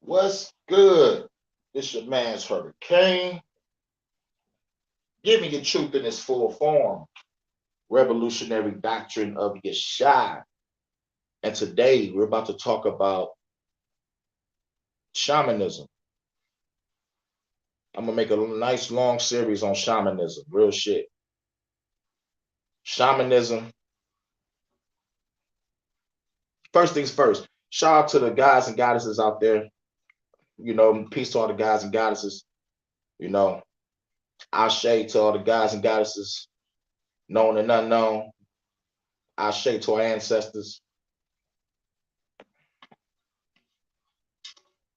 What's good? This your man's Hurricane. Giving you truth in its full form. Revolutionary doctrine of Yeshua. And today we're about to talk about shamanism. I'm gonna make a nice long series on shamanism. Real shit. Shamanism. First things first. Shout out to the guys and goddesses out there. Peace to all the guys and goddesses. Ashe to all the guys and goddesses, known and unknown. Ashe to our ancestors.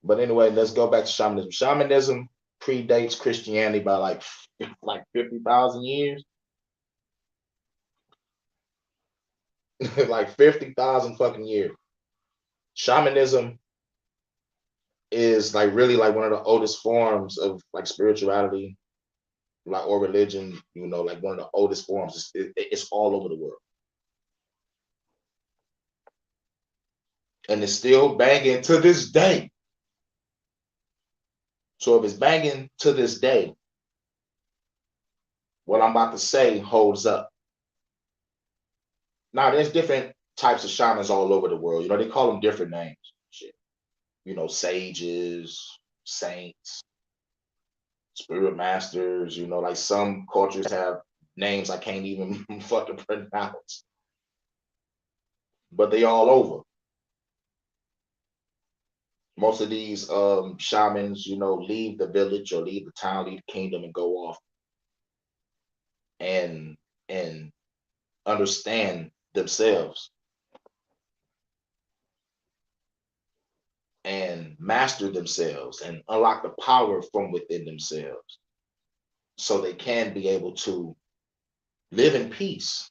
But anyway, let's go back to shamanism. Shamanism predates Christianity by like 50,000 years. Like 50,000 fucking years. Shamanism is like really like one of the oldest forms of like spirituality, like or religion, like one of the oldest forms. It's all over the world. And it's still banging to this day. So if it's banging to this day, what I'm about to say holds up. Now, there's different types of shamans all over the world. They call them different names. Shit. Sages, saints, spirit masters. Like some cultures have names I can't even fucking pronounce. But they all over. Most of these shamans, leave the village or leave the town, leave the kingdom, and go off and understand themselves and master themselves and unlock the power from within themselves so they can be able to live in peace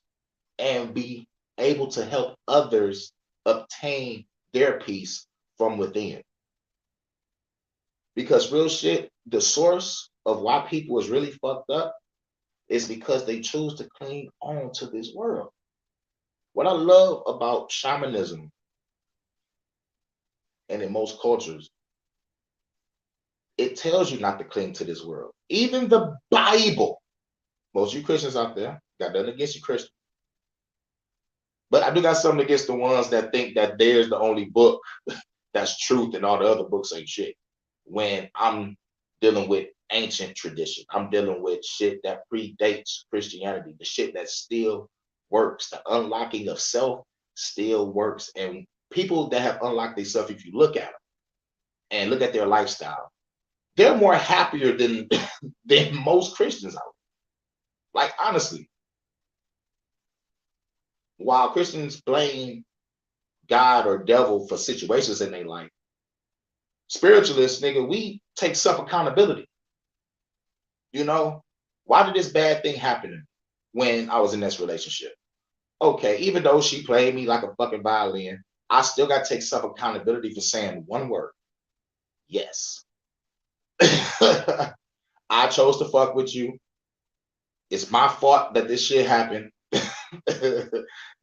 and be able to help others obtain their peace from within. Because real shit, the source of why people is really fucked up is because they choose to cling on to this world. What I love about shamanism and in most cultures, it tells you not to cling to this world. Even the Bible, most of you Christians out there, got nothing against you Christians. But I do got something against the ones that think that there's the only book that's truth and all the other books ain't shit. When I'm dealing with ancient tradition, I'm dealing with shit that predates Christianity, the shit that still works. The unlocking of self still works. And people that have unlocked themselves, if you look at them and look at their lifestyle, they're more happier than than most Christians out. Like honestly, while Christians blame God or devil for situations in their life, spiritualists, nigga, we take self accountability. Why did this bad thing happen when I was in this relationship? Okay, even though she played me like a fucking violin, I still got to take self accountability for saying one word. Yes. I chose to fuck with you. It's my fault that this shit happened.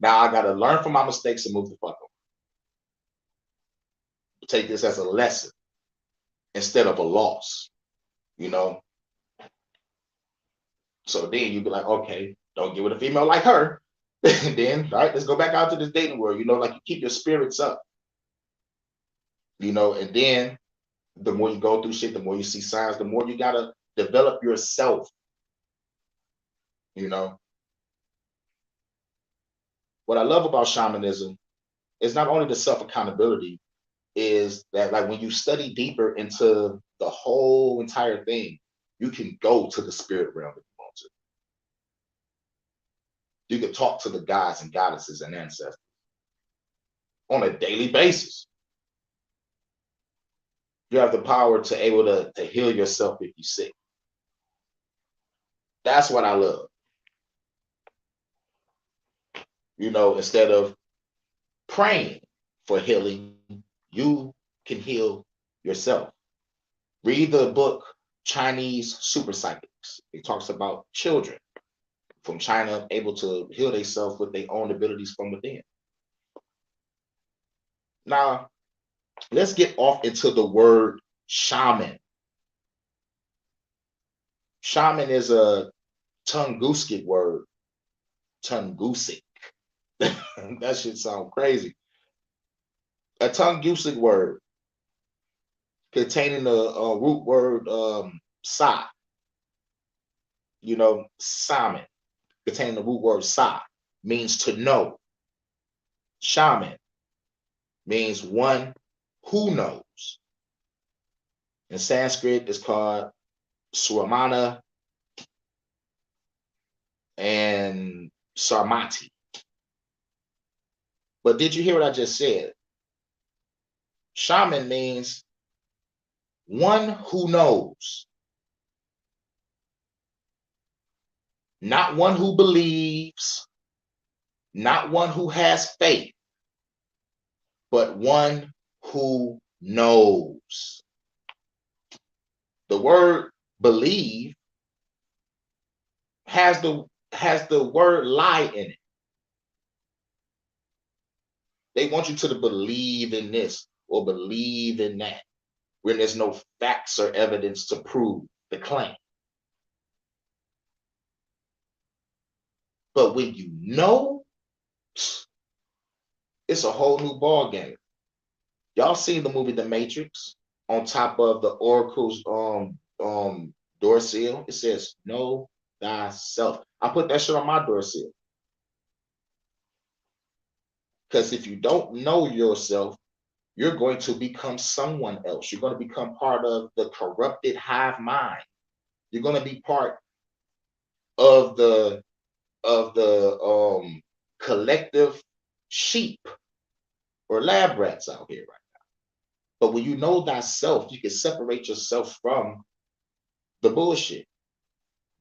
Now I gotta learn from my mistakes and move the fuck on. Take this as a lesson instead of a loss, So then you'd be like, okay, don't get with a female like her. And then, all right, let's go back out to this dating world, like you keep your spirits up, and then the more you go through shit, the more you see signs, the more you gotta develop yourself, What I love about shamanism is not only the self-accountability, is that like when you study deeper into the whole entire thing, you can go to the spirit realm if you want to. You can talk to the gods and goddesses and ancestors on a daily basis. You have the power to able to heal yourself if you're sick. That's what I love. Instead of praying for healing, you can heal yourself. Read the book Chinese Super Psychics. It talks about children from China able to heal themselves with their own abilities from within. Now, let's get off into the word shaman. Shaman is a Tungusic word. Tungusic. That should sound crazy. A Tungusic word containing the root word sa, Simon, containing the root word sa, means to know. Shaman means one who knows. In Sanskrit, it's called Swaramana and Sarmati. But did you hear what I just said? Shaman means one who knows, not one who believes, not one who has faith, but one who knows. The word believe has the word lie in it. They want you to believe in this or believe in that, when there's no facts or evidence to prove the claim. But when you know, it's a whole new ball game. Y'all seen the movie The Matrix? On top of the Oracle's door seal, it says know thyself. I put that shit on my door seal. Because if you don't know yourself, you're going to become someone else. You're going to become part of the corrupted hive mind. You're going to be part of the collective sheep or lab rats out here right now. But when you know thyself, you can separate yourself from the bullshit.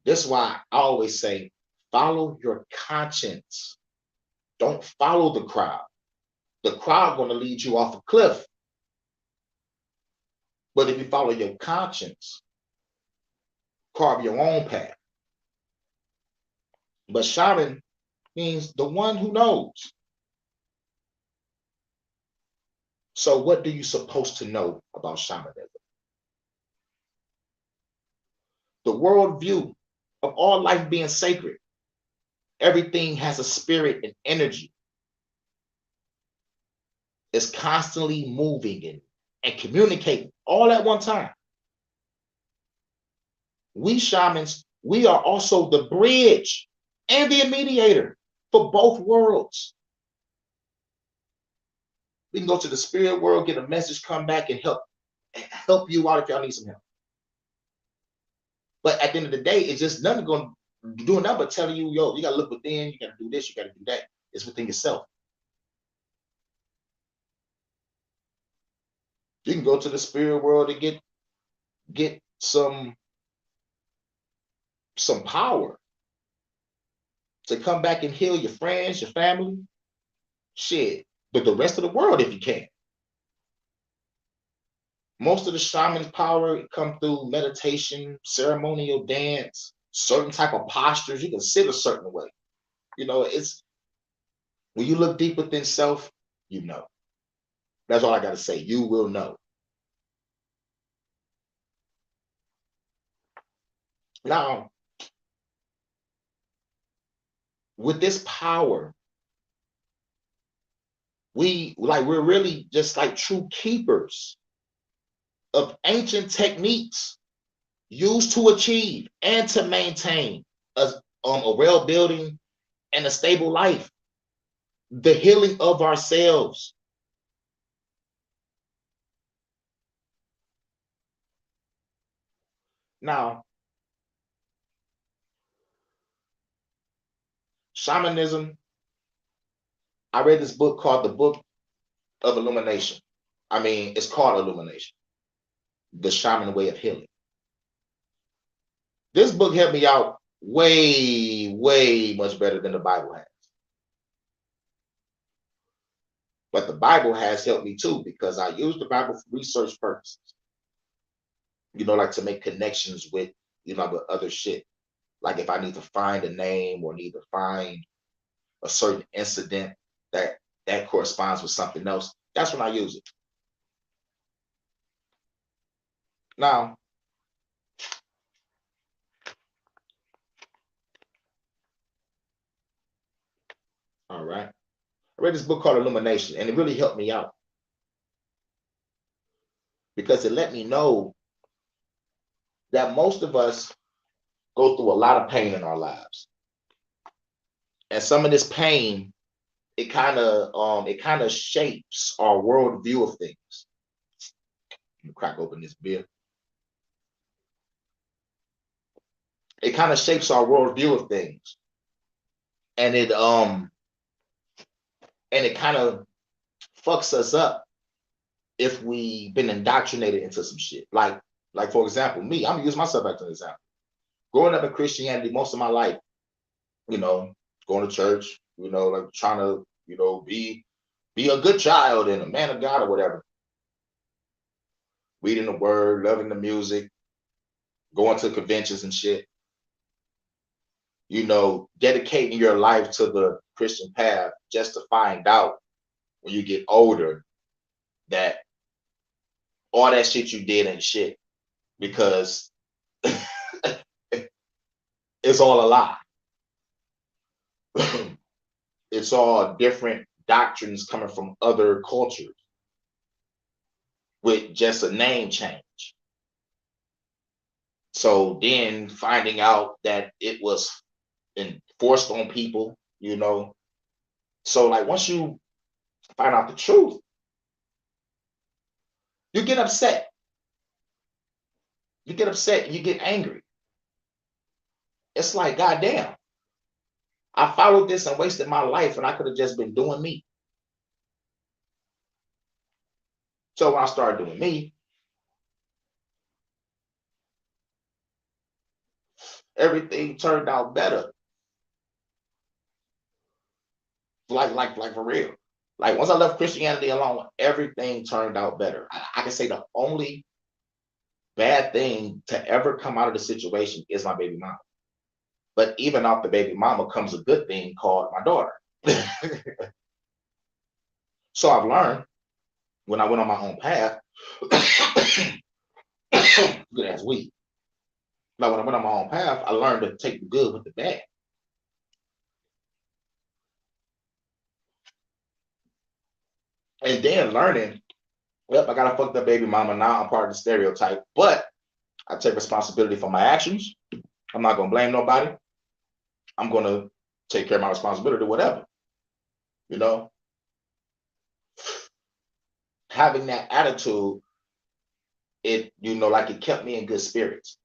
That's why I always say, follow your conscience. Don't follow the crowd. The crowd going to lead you off a cliff. But if you follow your conscience, carve your own path. But shaman means the one who knows. So what do you supposed to know about shamanism? The worldview of all life being sacred. Everything has a spirit and energy. It's constantly moving and communicating all at one time. We shamans, we are also the bridge and the mediator for both worlds. We can go to the spirit world, get a message, come back and help you out if y'all need some help. But at the end of the day, it's just nothing going to do nothing but telling you, yo, you got to look within, you got to do this, you got to do that. It's within yourself. You can go to the spirit world and get some power to come back and heal your friends, your family, shit, but the rest of the world if you can. Most of the shaman's power come through meditation, ceremonial dance, certain type of postures. You can sit a certain way. It's when you look deep within self, you know. That's all I got to say. You will know. Now, with this power, we're really just like true keepers of ancient techniques used to achieve and to maintain a well building and a stable life, the healing of ourselves. Now, shamanism, I read this book called the Book of Illumination. I mean, it's called Illumination, the Shaman Way of Healing. This book helped me out way, way much better than the Bible has. But the Bible has helped me too, because I use the Bible for research purposes. Like to make connections with, with other shit. Like if I need to find a name or need to find a certain incident that corresponds with something else, that's when I use it. Now, all right. I read this book called Illumination, and it really helped me out because it let me know that most of us go through a lot of pain in our lives. And some of this pain, it kind of shapes our worldview of things. Let me crack open this beer. It kind of shapes our worldview of things. And it kind of fucks us up if we've been indoctrinated into some shit. Like for example, me, I'm gonna use myself as an example. Growing up in Christianity most of my life, you know, going to church, like trying to, be a good child and a man of God or whatever. Reading the word, loving the music, going to conventions and shit, dedicating your life to the Christian path just to find out when you get older that all that shit you did ain't shit because it's all a lie. It's all different doctrines coming from other cultures with just a name change. So then finding out that it was enforced on people, So like once you find out the truth, you get upset. You get upset and you get angry. It's like, goddamn, I followed this and wasted my life and I could have just been doing me. So when I started doing me, everything turned out better. Like for real. Like once I left Christianity alone, everything turned out better. I can say the only bad thing to ever come out of the situation is my baby mama. But even off the baby mama comes a good thing called my daughter. So I've learned when I went on my own path, good as weed. Like when I went on my own path, I learned to take the good with the bad. And then learning, yep, I got a fucked up baby mama. Now I'm part of the stereotype, but I take responsibility for my actions. I'm not gonna blame nobody. I'm gonna take care of my responsibility, whatever. You know, having that attitude, like it kept me in good spirits.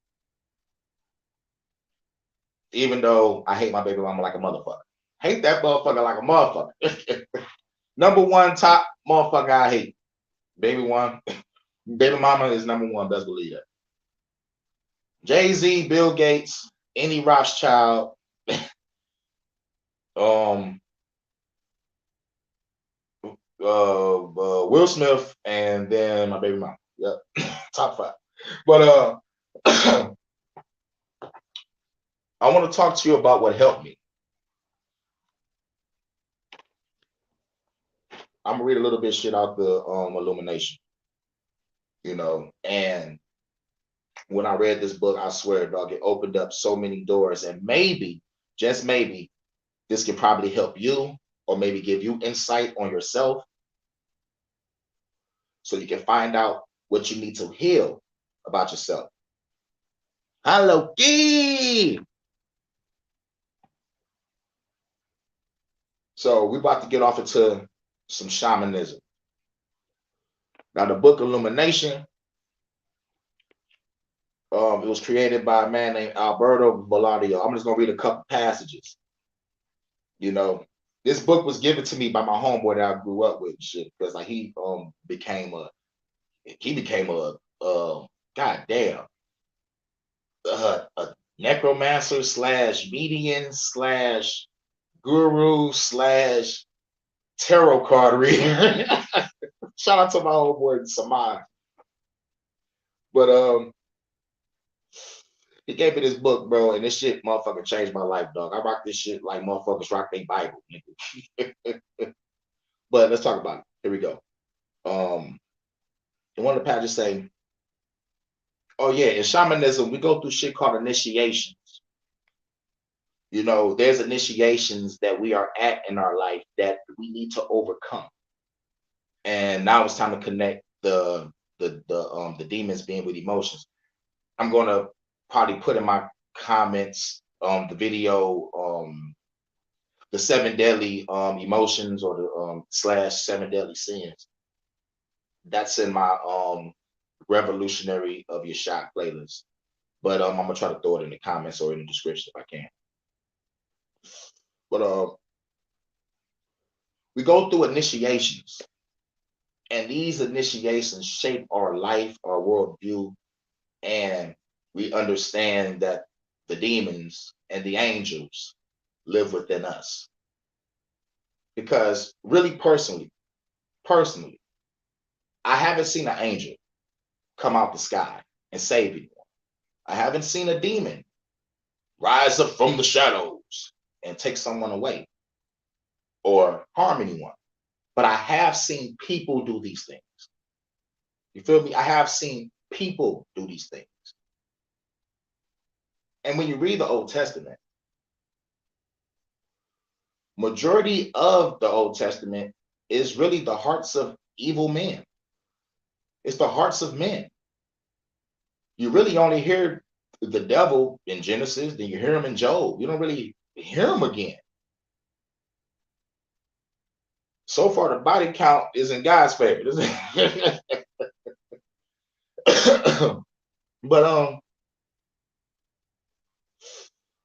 Even though I hate my baby mama like a motherfucker. Hate that motherfucker like a motherfucker. Number one top motherfucker I hate. Baby one. Baby mama is number one, best believe that. Jay-Z, Bill Gates, any Rothschild, um, Will Smith, and then my baby mama. Yep, top five. But I want to talk to you about what helped me. I'm gonna read a little bit of shit out the Illumination, and when I read this book, I swear, dog, it opened up so many doors, and maybe, just maybe, this can probably help you, or maybe give you insight on yourself, so you can find out what you need to heal about yourself. Hello, key. So we're about to get off into some shamanism. Now, the Book of Illumination, it was created by a man named Alberto Boladio. I'm just gonna read a couple passages. This book was given to me by my homeboy that I grew up with, shit, because like he became a goddamn a necromancer slash medium slash guru slash tarot card reader. Shout out to my old boy Saman. But he gave me this book, bro, and this shit motherfucker changed my life, dog. I rock this shit like motherfuckers rock their Bible. But let's talk about it. Here we go. And one of the passages say, Oh yeah, in shamanism, we go through shit called initiation. You know, there's initiations that we are at in our life that we need to overcome. And now it's time to connect the demons being with emotions. I'm gonna probably put in my comments the video the seven deadly emotions or the slash seven deadly sins. That's in my revolutionary of your shot playlist. But I'm gonna try to throw it in the comments or in the description if I can. But we go through initiations, and these initiations shape our life, our worldview, and we understand that the demons and the angels live within us. Because really personally, I haven't seen an angel come out the sky and save anyone. I haven't seen a demon rise up from the shadows and take someone away or harm anyone. But I have seen people do these things. You feel me? I have seen people do these things. And when you read the Old Testament, majority of the Old Testament is really the hearts of evil men. It's the hearts of men. You really only hear the devil in Genesis, then you hear him in Job. You don't really hear him again. So far, the body count is in God's favor. But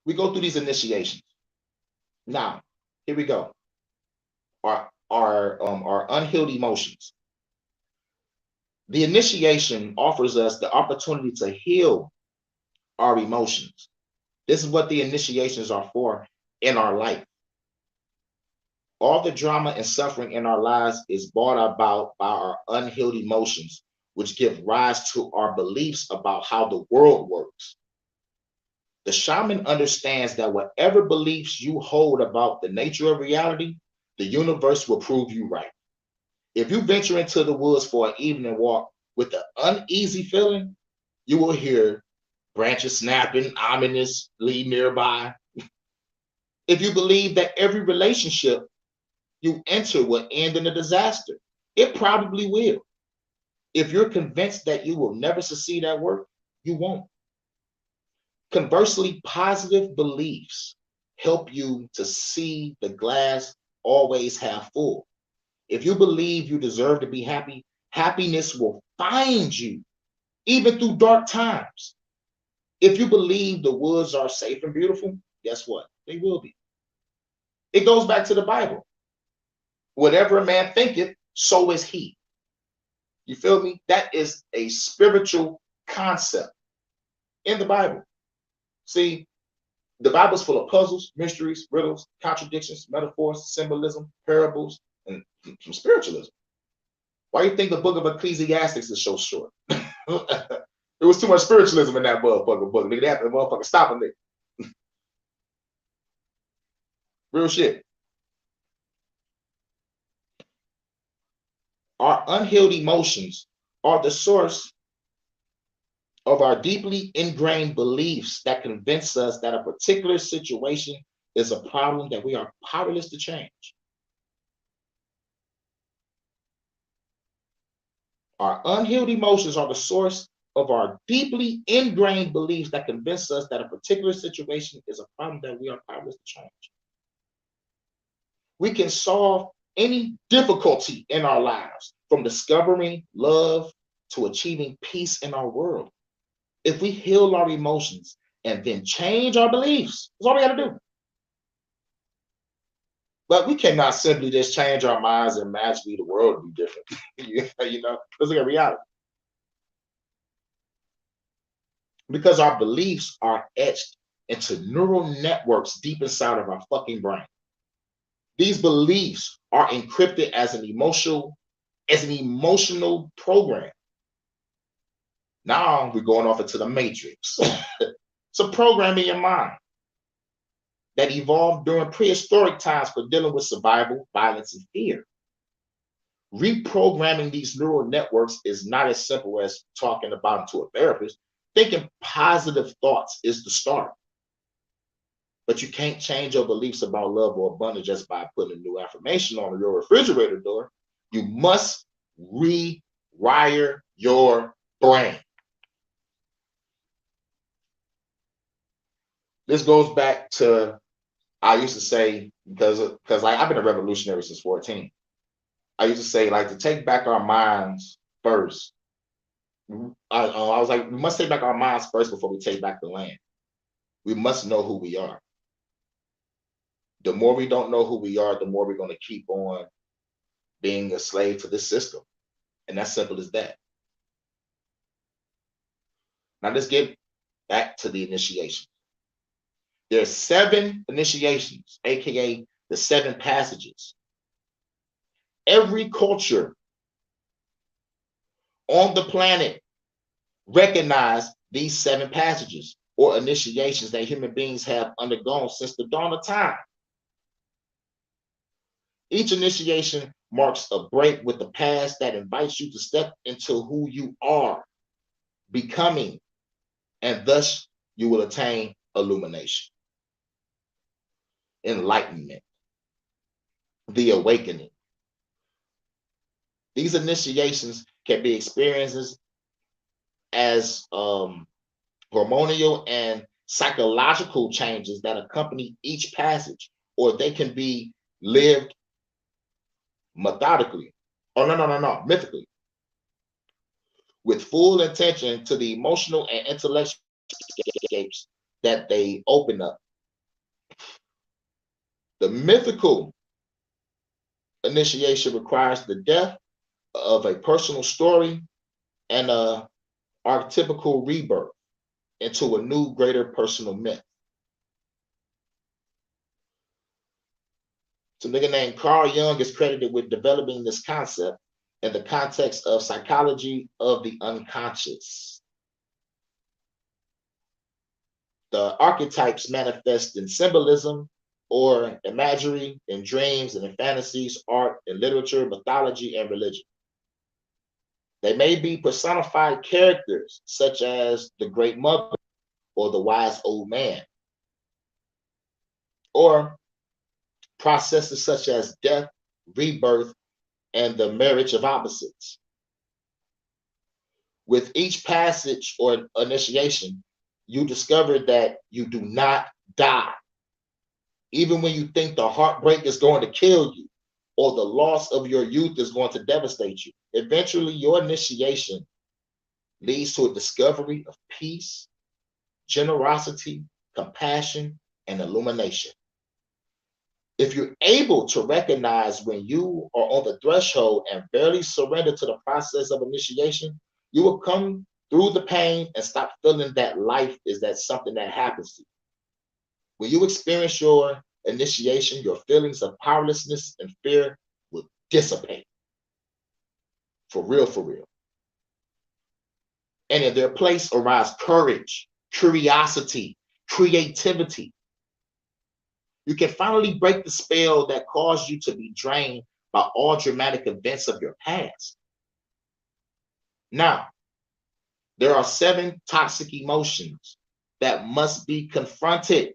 we go through these initiations. Now, here we go. Our unhealed emotions. The initiation offers us the opportunity to heal our emotions. This is what the initiations are for in our life. All the drama and suffering in our lives is brought about by our unhealed emotions, which give rise to our beliefs about how the world works. The shaman understands that whatever beliefs you hold about the nature of reality, the universe will prove you right. If you venture into the woods for an evening walk with an uneasy feeling, you will hear branches snapping ominously nearby. If you believe that every relationship you enter will end in a disaster, it probably will. If you're convinced that you will never succeed at work, you won't. Conversely, positive beliefs help you to see the glass always half full. If you believe you deserve to be happy, happiness will find you even through dark times. If you believe the woods are safe and beautiful, guess what? They will be. It goes back to the Bible. Whatever a man thinketh, so is he. You feel me? That is a spiritual concept in the Bible. See, the Bible's full of puzzles, mysteries, riddles, contradictions, metaphors, symbolism, parables, and some spiritualism. Why do you think the book of Ecclesiastes is so short? There was too much spiritualism in that motherfucking book. Nigga, they had to motherfucker stop him there. Real shit. Our unhealed emotions are the source of our deeply ingrained beliefs that convince us that a particular situation is a problem that we are powerless to change. Our unhealed emotions are the source of our deeply ingrained beliefs that convince us that a particular situation is a problem that we are powerless to change. We can solve any difficulty in our lives, from discovering love to achieving peace in our world, if we heal our emotions and then change our beliefs. That's all we got to do. But we cannot simply just change our minds and magically the world will be different. You know, let's look at reality. Because our beliefs are etched into neural networks deep inside of our fucking brain. These beliefs are encrypted as an emotional program. Now we're going off into the matrix. It's a program in your mind that evolved during prehistoric times for dealing with survival, violence, and fear. Reprogramming these neural networks is not as simple as talking about them to a therapist. Thinking positive thoughts is the start. But you can't change your beliefs about love or abundance just by putting a new affirmation on your refrigerator door. You must rewire your brain. This goes back to, I used to say, because like I've been a revolutionary since 14. I used to say, like, to take back our minds first. I was like, we must take back our minds first before we take back the land. We must know who we are. The more we don't know who we are, the more we're going to keep on being a slave to this system. And that's simple as that. Now let's get back to the initiation. There's 7 initiations, aka the 7 passages. Every culture on the planet recognize these 7 passages or initiations that human beings have undergone since the dawn of time. Each initiation marks a break with the past that invites you to step into who you are becoming, and thus you will attain illumination, enlightenment, the awakening. These initiations can be experienced as hormonal and psychological changes that accompany each passage, or they can be lived methodically. Oh, no, mythically, with full attention to the emotional and intellectual escapes that they open up. The mythical initiation requires the death of a personal story and a archetypical rebirth into a new, greater personal myth. So, a nigga named Carl Jung is credited with developing this concept in the context of psychology of the unconscious. The archetypes manifest in symbolism or imagery, in dreams and in fantasies, art and literature, mythology and religion. They may be personified characters such as the Great Mother or the Wise Old Man, or processes such as death, rebirth, and the marriage of opposites. With each passage or initiation, you discover that you do not die. Even when you think the heartbreak is going to kill you or the loss of your youth is going to devastate you, eventually your initiation leads to a discovery of peace, generosity, compassion, and illumination. If you're able to recognize when you are on the threshold and barely surrender to the process of initiation, you will come through the pain and stop feeling that life is that something that happens to you. When you experience your initiation, your feelings of powerlessness and fear will dissipate. For real, for real. And in their place arise courage, curiosity, creativity. You can finally break the spell that caused you to be drained by all dramatic events of your past. Now, there are 7 toxic emotions that must be confronted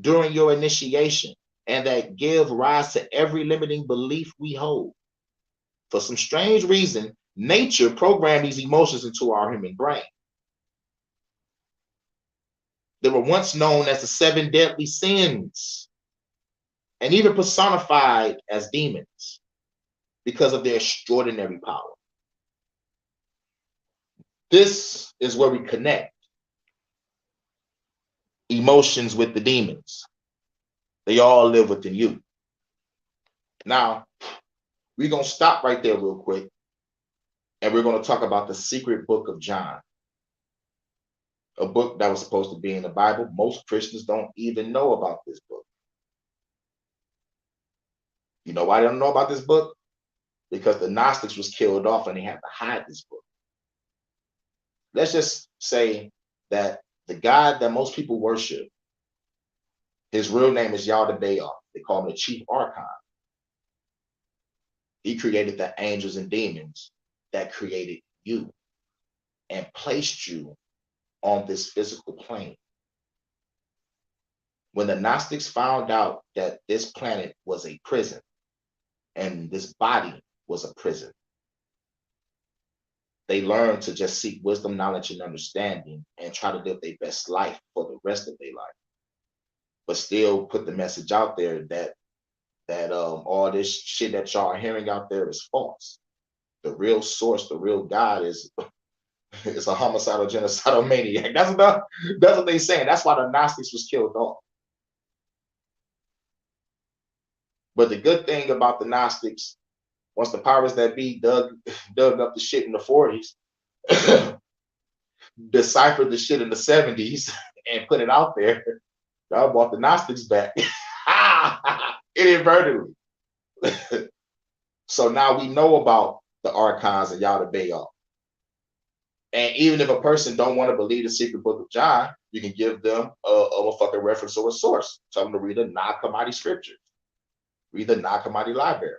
during your initiation and that give rise to every limiting belief we hold. For some strange reason, nature programmed these emotions into our human brain. They were once known as the 7 deadly sins and even personified as demons because of their extraordinary power. This is where we connect emotions with the demons. They all live within you. Now, we're going to stop right there real quick, and we're going to talk about the secret book of John, a book that was supposed to be in the Bible. Most Christians don't even know about this book. You know why they don't know about this book? Because the Gnostics was killed off and they had to hide this book. Let's just say that the God that most people worship, his real name is Yaldabaoth. They call him the chief archon. He created the angels and demons that created you and placed you on this physical plane. When the Gnostics found out that this planet was a prison and this body was a prison, they learned to just seek wisdom, knowledge, and understanding and try to live their best life for the rest of their life, but still put the message out there that all this shit that y'all are hearing out there is false. The real source, the real God is a homicidal, genocidal maniac. That's what they saying. That's why the Gnostics was killed off. But the good thing about the Gnostics, once the powers that be dug up the shit in the 40s, deciphered the shit in the 70s, and put it out there, y'all brought the Gnostics back inadvertently. So now we know about the archons and Yada Bayoff. And even if a person don't want to believe the secret book of John, you can give them a fucking reference or a source. Tell them to read the Nag Hammadi scriptures. Read the Nag Hammadi library.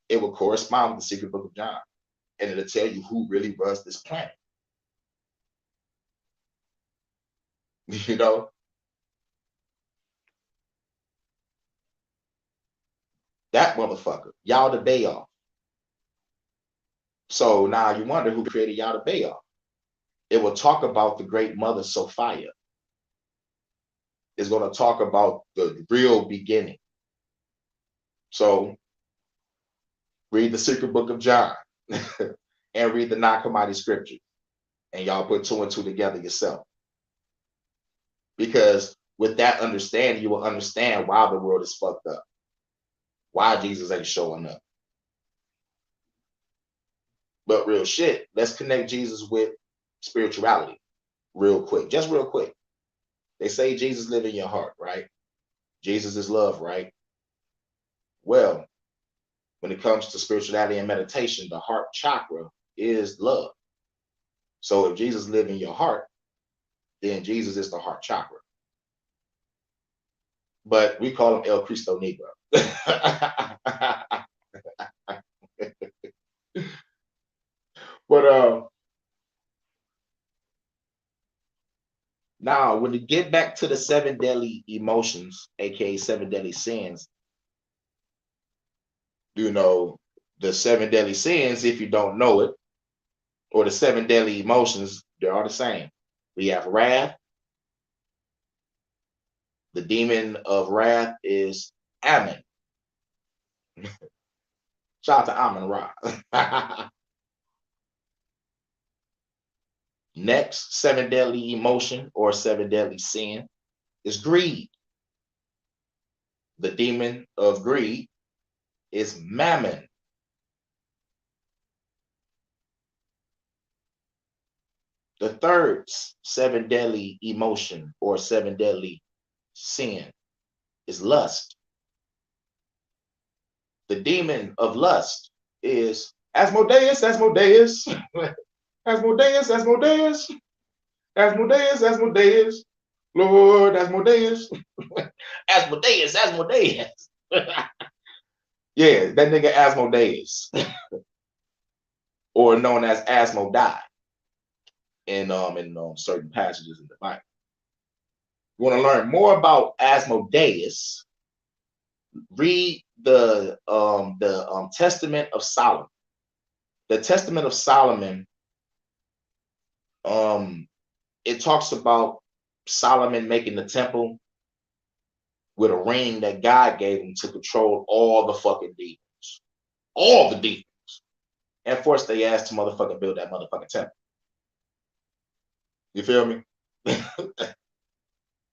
It will correspond with the secret book of John. And it'll tell you who really runs this planet. You know? That motherfucker, Yada Bayoff. So now you wonder who created Yada Bayoff. It will talk about the great mother Sophia. It's going to talk about the real beginning. So read the secret book of John and read the Nag Hammadi scriptures. And y'all put 2 and 2 together yourself. Because with that understanding, you will understand why the world is fucked up. Why Jesus ain't showing up. But real shit, let's connect Jesus with spirituality real quick. Just real quick. They say Jesus lives in your heart, right? Jesus is love, right? Well, when it comes to spirituality and meditation, the heart chakra is love. So if Jesus lives in your heart, then Jesus is the heart chakra. But we call him El Cristo Negro. But now when you get back to the 7 deadly emotions, aka 7 deadly sins, you know, the 7 deadly sins, if you don't know it, or the 7 deadly emotions, they are the same. We have wrath. The demon of wrath is Ammon. Shout out to Ammon Ra. Next 7 deadly emotion or 7 deadly sin is greed. The demon of greed is Mammon. The third 7 deadly emotion or 7 deadly sin is lust. The demon of lust is Asmodeus, Asmodeus, Asmodeus, Asmodeus, Asmodeus, Asmodeus, Lord Asmodeus, Asmodeus, Asmodeus. Yeah, that nigga Asmodeus, or known as Asmodai in certain passages in the Bible. You want to learn more about Asmodeus? Read the Testament of Solomon. The Testament of Solomon, it talks about Solomon making the temple with a ring that God gave him to control all the fucking demons. All the demons. And forced they ass to motherfucking build that motherfucking temple. You feel me?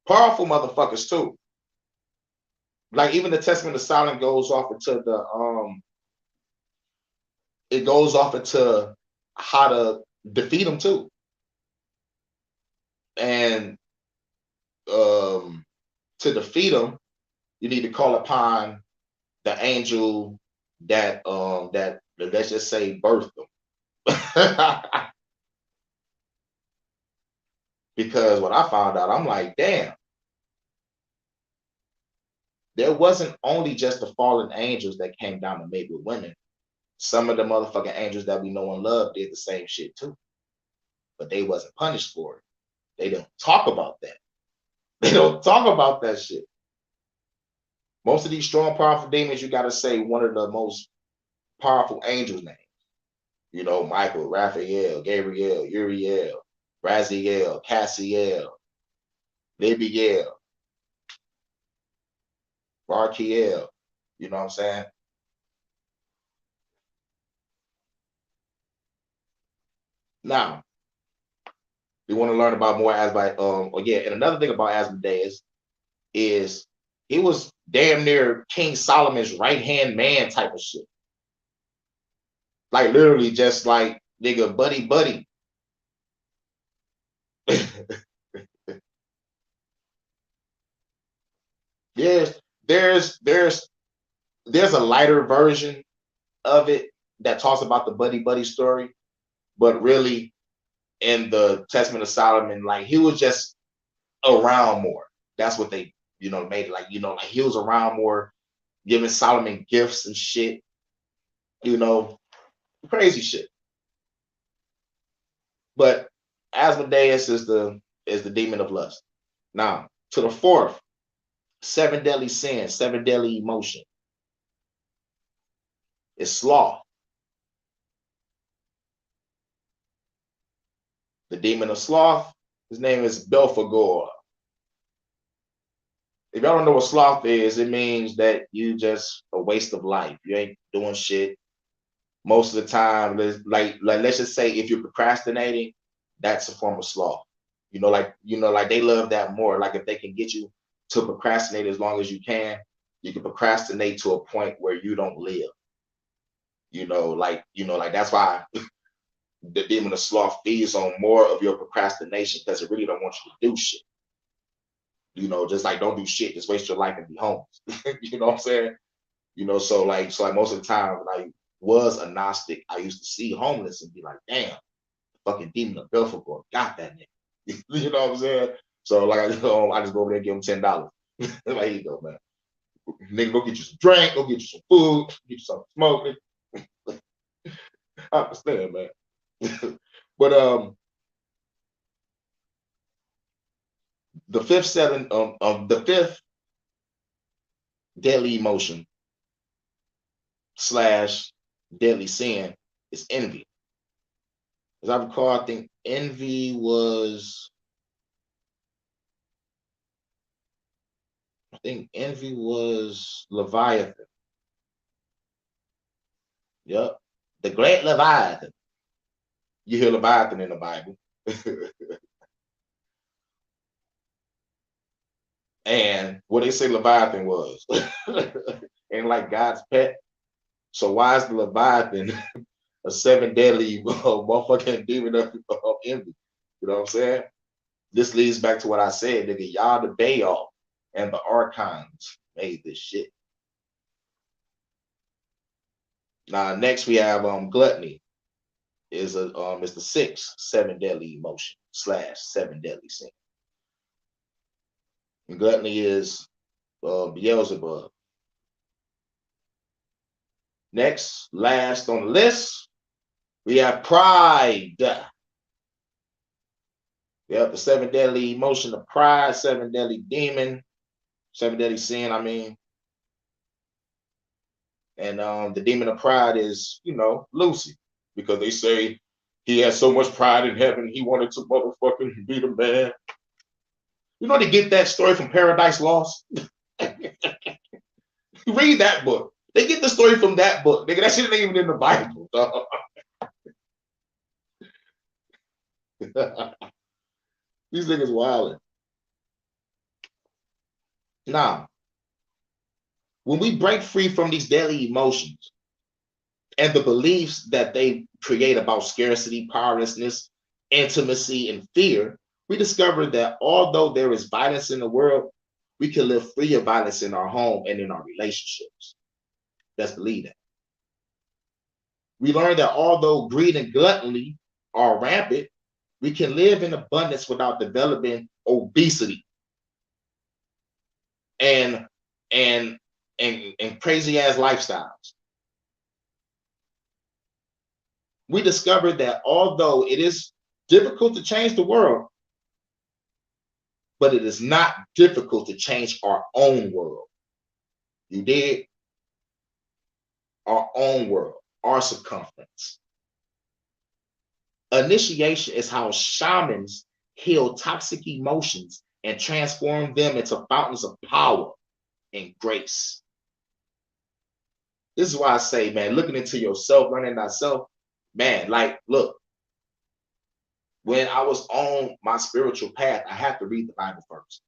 Powerful motherfuckers too. Like even the Testament of Solomon goes off into how to defeat them too. And to defeat them, you need to call upon the angel that let's just say birthed them. Because when I found out, I'm like, damn. There wasn't only just the fallen angels that came down to mate with women. Some of the motherfucking angels that we know and love did the same shit too. but they wasn't punished for it. They don't talk about that. They don't talk about that shit. Most of these strong, powerful demons, you got to say one of the most powerful angels' names. You know, Michael, Raphael, Gabriel, Uriel, Raziel, Cassiel, Libiel, Barkiel. You know what I'm saying? Now, we want to learn about more and another thing about Asmodeus is he was damn near King Solomon's right-hand man type of shit. Like literally just like nigga buddy. Yes, there's a lighter version of it that talks about the buddy story, but really in the Testament of Solomon, like he was just around more. That's what they, made it like, like he was around more, giving Solomon gifts and shit, crazy shit. But Asmodeus is the demon of lust. Now, to the fourth, seven deadly sins, seven deadly emotion. It's sloth. The demon of sloth, his name is Belphegor. If y'all don't know what sloth is, it means that you just a waste of life. You ain't doing shit. Most of the time, like let's just say if you're procrastinating, that's a form of sloth. Like they love that more. Like if they can get you to procrastinate as long as you can procrastinate to a point where you don't live. Like that's why the demon of sloth feeds on more of your procrastination because it really don't want you to do shit. Just like don't do shit, just waste your life and be homeless. You know what I'm saying? So most of the time when I was a Gnostic, I used to see homeless and be like, damn, fucking demon of Belphegor got that nigga. You know what I'm saying? So like I just go over there and give him $10. Like, here you go, man. Nigga, go get you some drink, go get you some food, get you something to smoke. I understand, man. But the fifth deadly emotion / deadly sin is envy. As I recall, I think envy was Leviathan. Yep. The great Leviathan. You hear Leviathan in the Bible. And what they say Leviathan was. And like God's pet. So why is the Leviathan a seven deadly motherfucking demon of envy? You know what I'm saying? This leads back to what I said, nigga. Yah the Baal and the Archons made this shit. Now next we have gluttony. Is the sixth seven deadly emotion / seven deadly sin. And gluttony is Beelzebub. Next, last on the list, we have pride. Yep, the seven deadly emotion of pride, seven deadly demon, seven deadly sin, I mean. And the demon of pride is, Lucy, because they say he has so much pride in heaven, he wanted to motherfucking be the man. They get that story from Paradise Lost? Read that book. They get the story from that book. Nigga, that shit ain't even in the Bible. These niggas wilding. Now, when we break free from these deadly emotions and the beliefs that they create about scarcity, powerlessness, intimacy, and fear, we discover that although there is violence in the world, we can live free of violence in our home and in our relationships. Let's believe that. We learn that although greed and gluttony are rampant, we can live in abundance without developing obesity and crazy ass lifestyles. We discovered that although it is difficult to change the world, but it is not difficult to change our own world. You did? Our own world, our circumference. Initiation is how shamans heal toxic emotions and transform them into fountains of power and grace. This is why I say, man, looking into yourself, learning thyself, man, like, look, when I was on my spiritual path, I had to read the Bible first.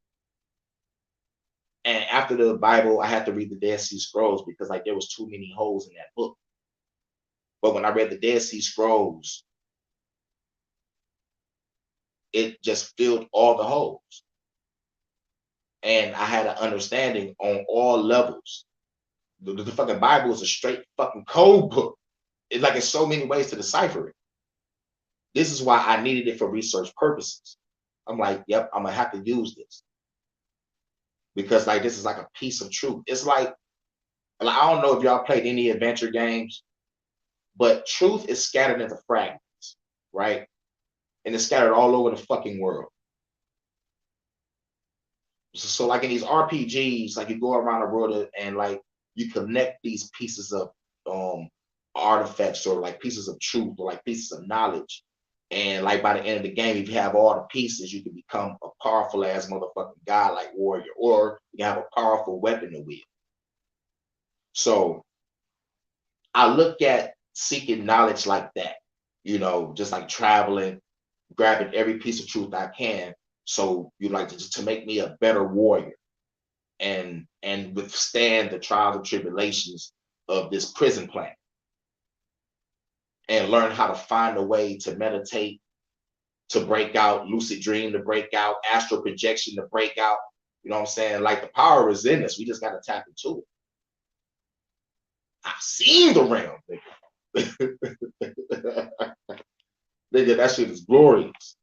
And after the Bible, I had to read the Dead Sea Scrolls because like there was too many holes in that book. But when I read the Dead Sea Scrolls, it just filled all the holes. And I had an understanding on all levels. The fucking Bible is a straight fucking code book. It's like, there's so many ways to decipher it. This is why I needed it for research purposes. I'm like, yep, I'm gonna have to use this. Because like this is like a piece of truth. It's like I don't know if y'all played any adventure games, but truth is scattered into fragments, right? And it's scattered all over the fucking world. So like in these RPGs, like you go around the world and like you connect these pieces of artifacts or like pieces of truth or like pieces of knowledge. And like by the end of the game, if you have all the pieces, you can become a powerful ass motherfucking god like warrior, or you have a powerful weapon to wield. So I look at seeking knowledge like that, you know, just like traveling, grabbing every piece of truth I can. So you like to make me a better warrior and withstand the trials and tribulations of this prison planet. And learn how to find a way to meditate, to break out, lucid dream to break out, astral projection to break out. You know what I'm saying? Like the power is in us. We just got to tap into it. I've seen the realm, nigga. Nigga, that shit is glorious.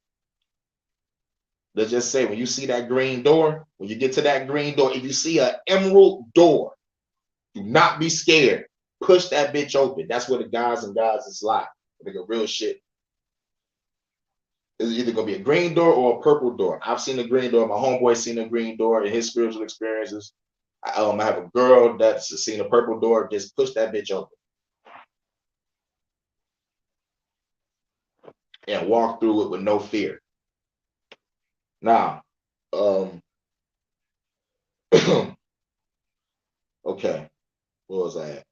Let's just say when you see that green door, when you get to that green door, if you see an emerald door, do not be scared. Push that bitch open. That's where the guys and goddesses lie. Nigga, real shit. It's either gonna be a green door or a purple door. I've seen a green door. My homeboy seen a green door in his spiritual experiences. I have a girl that's seen a purple door. Just push that bitch open and walk through it with no fear. Now, okay, what was that?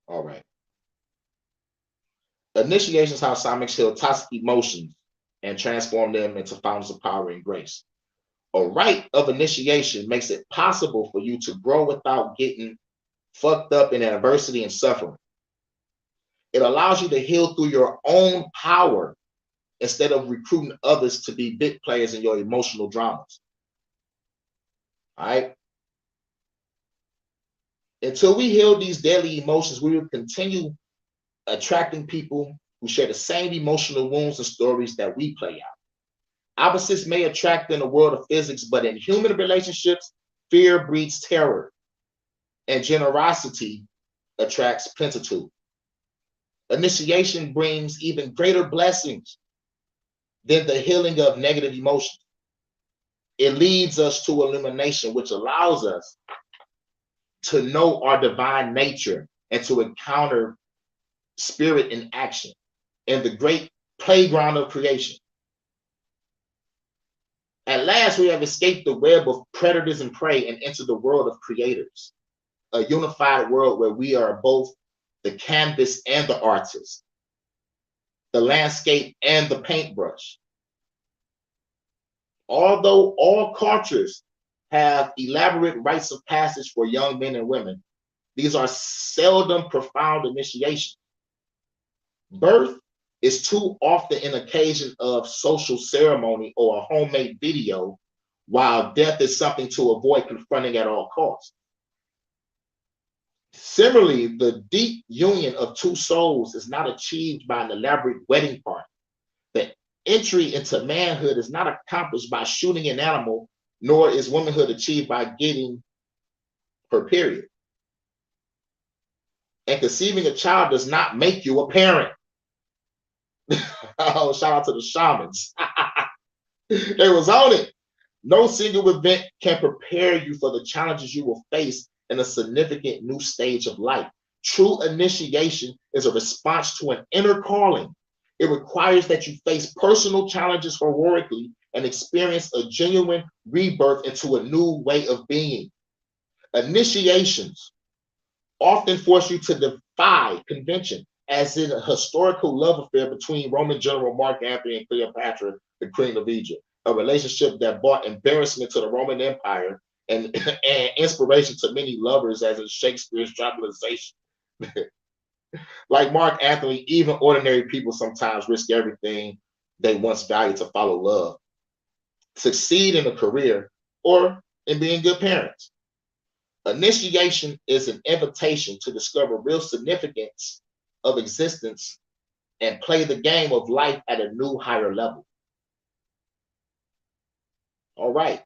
All right. Initiation is how shamans heal toxic emotions and transform them into fountains of power and grace. A rite of initiation makes it possible for you to grow without getting fucked up in adversity and suffering. It allows you to heal through your own power instead of recruiting others to be big players in your emotional dramas. All right. Until we heal these daily emotions, we will continue attracting people who share the same emotional wounds and stories that we play out. Opposites may attract in the world of physics, but in human relationships, fear breeds terror, and generosity attracts plenitude. Initiation brings even greater blessings than the healing of negative emotions. It leads us to illumination, which allows us to know our divine nature and to encounter spirit in action in the great playground of creation. At last, we have escaped the web of predators and prey and entered the world of creators, a unified world where we are both the canvas and the artist, the landscape and the paintbrush. Although all cultures have elaborate rites of passage for young men and women, these are seldom profound initiations. Birth is too often an occasion of social ceremony or a homemade video, while death is something to avoid confronting at all costs. Similarly, the deep union of two souls is not achieved by an elaborate wedding party. The entry into manhood is not accomplished by shooting an animal, nor is womanhood achieved by getting her period. And conceiving a child does not make you a parent. Oh, shout out to the shamans. They was on it. No single event can prepare you for the challenges you will face in a significant new stage of life. True initiation is a response to an inner calling. It requires that you face personal challenges heroically and experience a genuine rebirth into a new way of being. Initiations often force you to defy convention, as in a historical love affair between Roman general Mark Antony and Cleopatra, the queen of Egypt, a relationship that brought embarrassment to the Roman Empire and, and inspiration to many lovers, as in Shakespeare's dramatization. Like Mark Antony, even ordinary people sometimes risk everything they once valued to follow love, succeed in a career, or in being good parents. Initiation is an invitation to discover real significance of existence and play the game of life at a new, higher level. All right.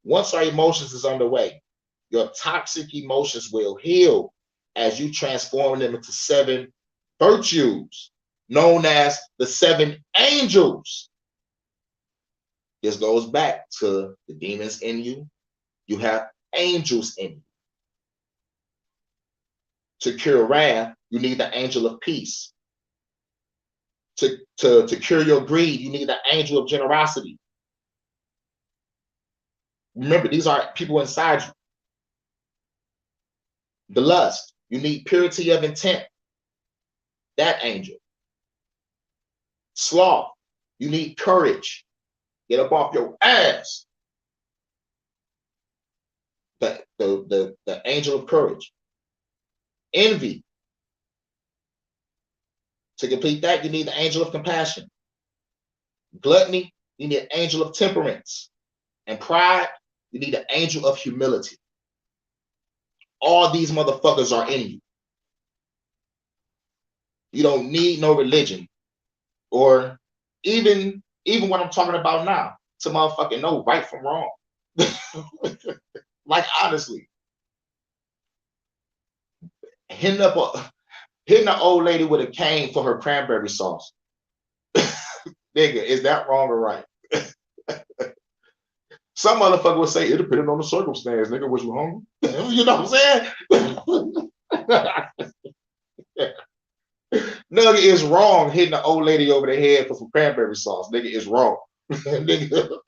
Once our emotions is underway, your toxic emotions will heal as you transform them into 7 virtues, known as the 7 angels. This goes back to the demons in you. You have angels in you. To cure wrath, you need the angel of peace. To cure your greed, you need the angel of generosity. Remember, these are people inside you. The lust, you need purity of intent. That angel. Sloth, you need courage. Get up off your ass. The angel of courage. Envy. To complete that, you need the angel of compassion. Gluttony, you need an angel of temperance. And pride, you need an angel of humility. All these motherfuckers are in you. You don't need no religion or even what I'm talking about now to motherfucking know right from wrong. Like, honestly, hitting an old lady with a cane for her cranberry sauce. Nigga, is that wrong or right? Some motherfucker would say it depended on the circumstance. Nigga, was you hungry? You know what I'm saying? Nigga, is wrong hitting an old lady over the head for some cranberry sauce. Nigga, is wrong. Nigga.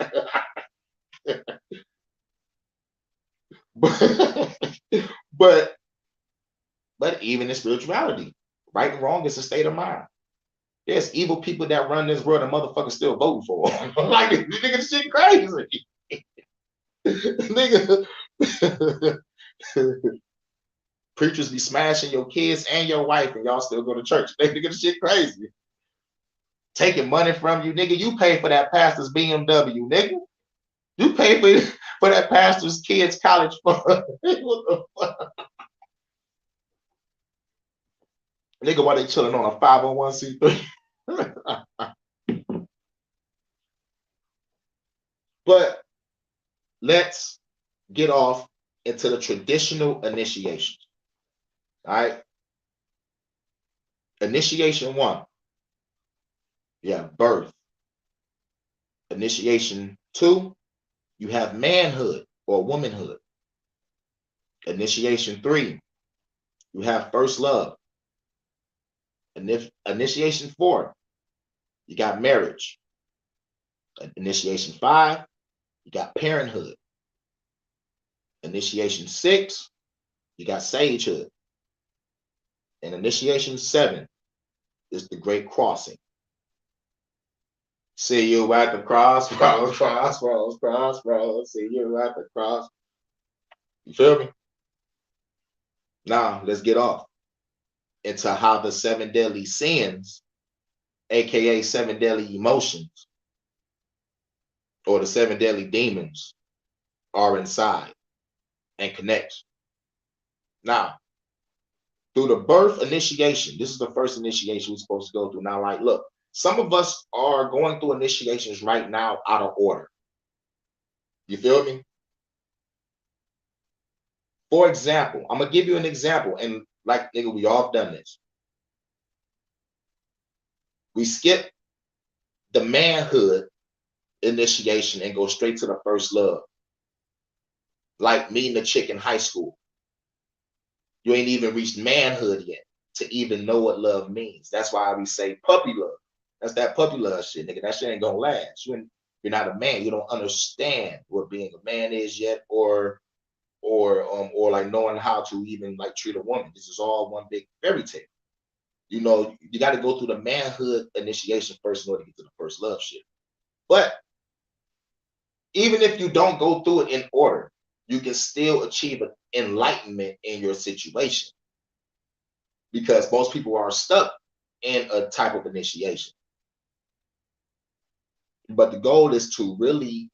but even in spirituality, right and wrong is a state of mind. There's evil people that run this world and motherfuckers still voting for them. Like, nigga, this shit crazy. Nigga. Preachers be smashing your kids and your wife and y'all still go to church. Nigga, this shit crazy. Taking money from you, nigga. You pay for that pastor's BMW, nigga. You pay for that pastor's kids' college fund. What the fuck? Nigga, why they chilling on a 501c3? But let's get off into the traditional initiations. All right. Initiation 1. You have birth. Initiation 2. You have manhood or womanhood. Initiation 3. You have first love. Initiation 4. You got marriage. Initiation 5. You got parenthood. Initiation 6. You got sagehood. And initiation 7 is the great crossing. See you at the crossroads, crossroads, crossroads. See you at the cross. You feel me? Now, let's get off into how the 7 deadly sins, aka 7 deadly emotions, or the 7 deadly demons, are inside and connect. Now, through the birth initiation, this is the first initiation we're supposed to go through. Now, like, look, some of us are going through initiations right now out of order. You feel me? For example, I'm gonna give you an example, and like, nigga, we all done this. We skip the manhood initiation and go straight to the first love, like meeting a chick in high school. You ain't even reached manhood yet to even know what love means. That's why we say puppy love. That's that puppy love shit, nigga. That shit ain't gonna last. You're not a man. You don't understand what being a man is yet, or like knowing how to even like treat a woman. This is all one big fairy tale. You know, you got to go through the manhood initiation first in order to get to the first love shit. But even if you don't go through it in order, you can still achieve an enlightenment in your situation, because most people are stuck in a type of initiation. But the goal is to really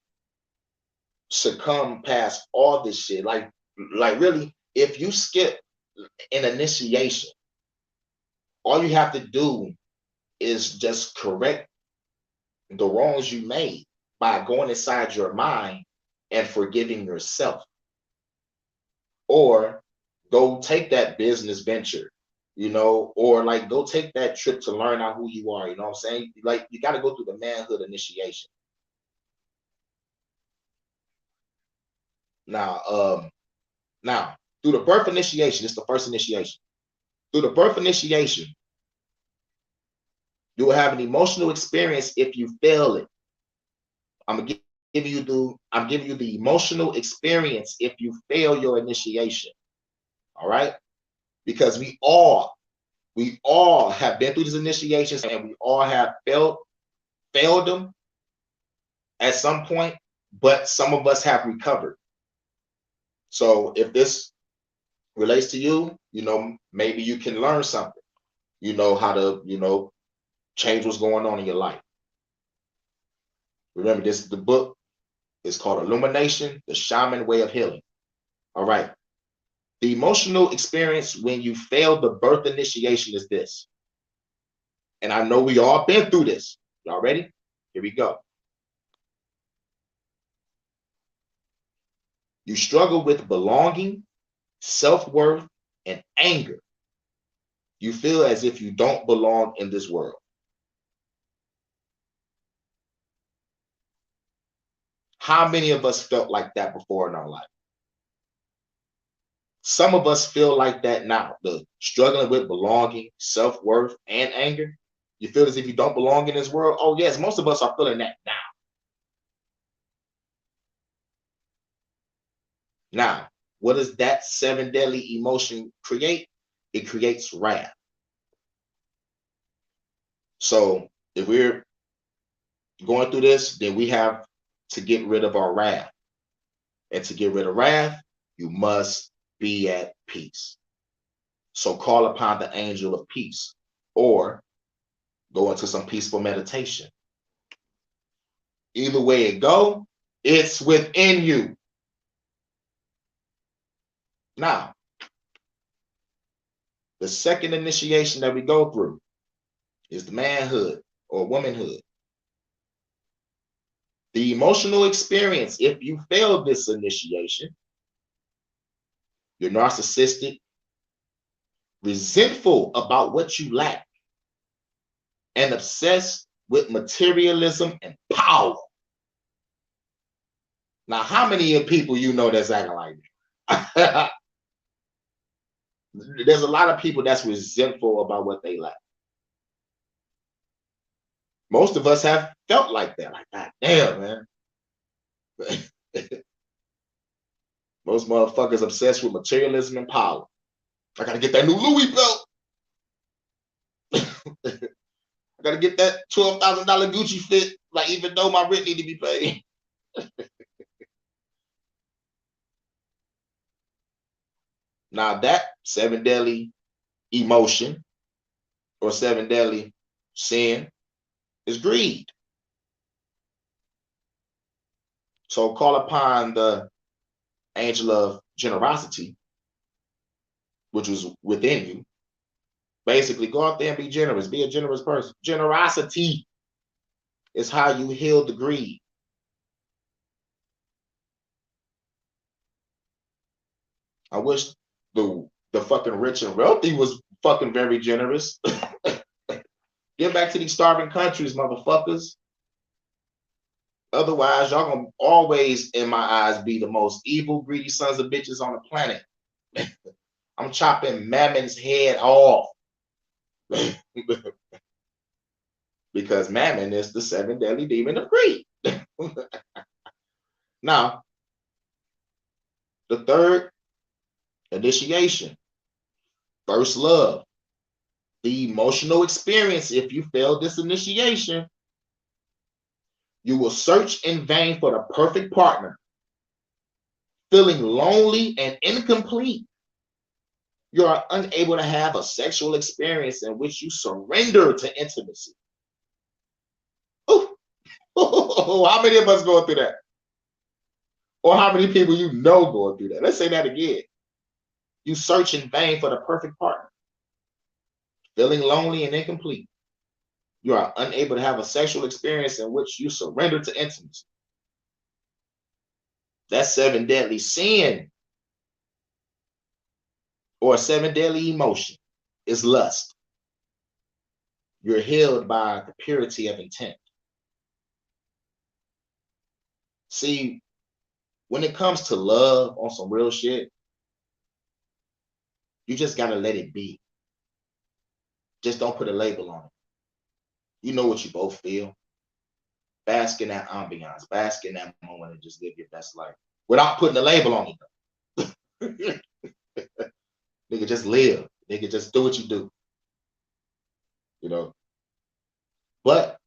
succumb past all this shit. Like really, if you skip an initiation, all you have to do is just correct the wrongs you made by going inside your mind and forgiving yourself, or go take that business venture, you know, or like go take that trip to learn out who you are. You know what I'm saying? Like you got to go through the manhood initiation. Now, now through the birth initiation, it's the first initiation. Through the birth initiation, you will have an emotional experience if you fail it. I'm giving you the emotional experience if you fail your initiation. All right, because we all have been through these initiations, and we all have failed them at some point, but some of us have recovered. So if this relates to you, you know, maybe you can learn something, you know, how to, you know, change what's going on in your life. Remember, the book is called Illumination, the Shaman Way of Healing. All right. The emotional experience when you fail the birth initiation is this. And I know we all been through this. Y'all ready? Here we go. You struggle with belonging, self-worth, and anger. You feel as if you don't belong in this world. How many of us felt like that before in our life? Some of us feel like that now, the struggling with belonging, self-worth, and anger. You feel as if you don't belong in this world. Oh, yes, most of us are feeling that now. Now, what does that seven deadly emotion create? It creates wrath. So if we're going through this, then we have to get rid of our wrath. And to get rid of wrath, you must be at peace. So call upon the angel of peace, or go into some peaceful meditation. Either way it go, it's within you. Now, the second initiation that we go through is the manhood or womanhood. The emotional experience, if you fail this initiation, you're narcissistic, resentful about what you lack, and obsessed with materialism and power. Now, how many people you know that's acting like that? There's a lot of people that's resentful about what they lack. Most of us have felt like that. Like, God damn, man. Most motherfuckers obsessed with materialism and power. I gotta get that new Louis belt. I gotta get that $12,000 Gucci fit. Like, even though my rent need to be paid. Now that seven deadly emotion or seven deadly sin is greed. So call upon the angel of generosity, which was within you. Basically, go out there and be generous. Be a generous person. Generosity is how you heal the greed. I wish the fucking rich and wealthy was fucking very generous. Get back to these starving countries, motherfuckers. Otherwise, y'all gonna always, in my eyes, be the most evil, greedy sons of bitches on the planet. I'm chopping Mammon's head off. Because Mammon is the 7 deadly demon of greed. Now, the third, initiation, first love. The emotional experience, if you fail this initiation, you will search in vain for the perfect partner, feeling lonely and incomplete. You are unable to have a sexual experience in which you surrender to intimacy. Ooh. How many of us going through that? Or how many people you know going through that? Let's say that again. You search in vain for the perfect partner, feeling lonely and incomplete. You are unable to have a sexual experience in which you surrender to intimacy. That's 7 deadly sin, or 7 deadly emotion, is lust. You're healed by the purity of intent. See, when it comes to love on some real shit, you just gotta let it be. Just don't put a label on it. You know what you both feel. Bask in that ambiance, bask in that moment, and just live your best life without putting a label on it. Nigga, just live. Nigga, just do what you do. You know. But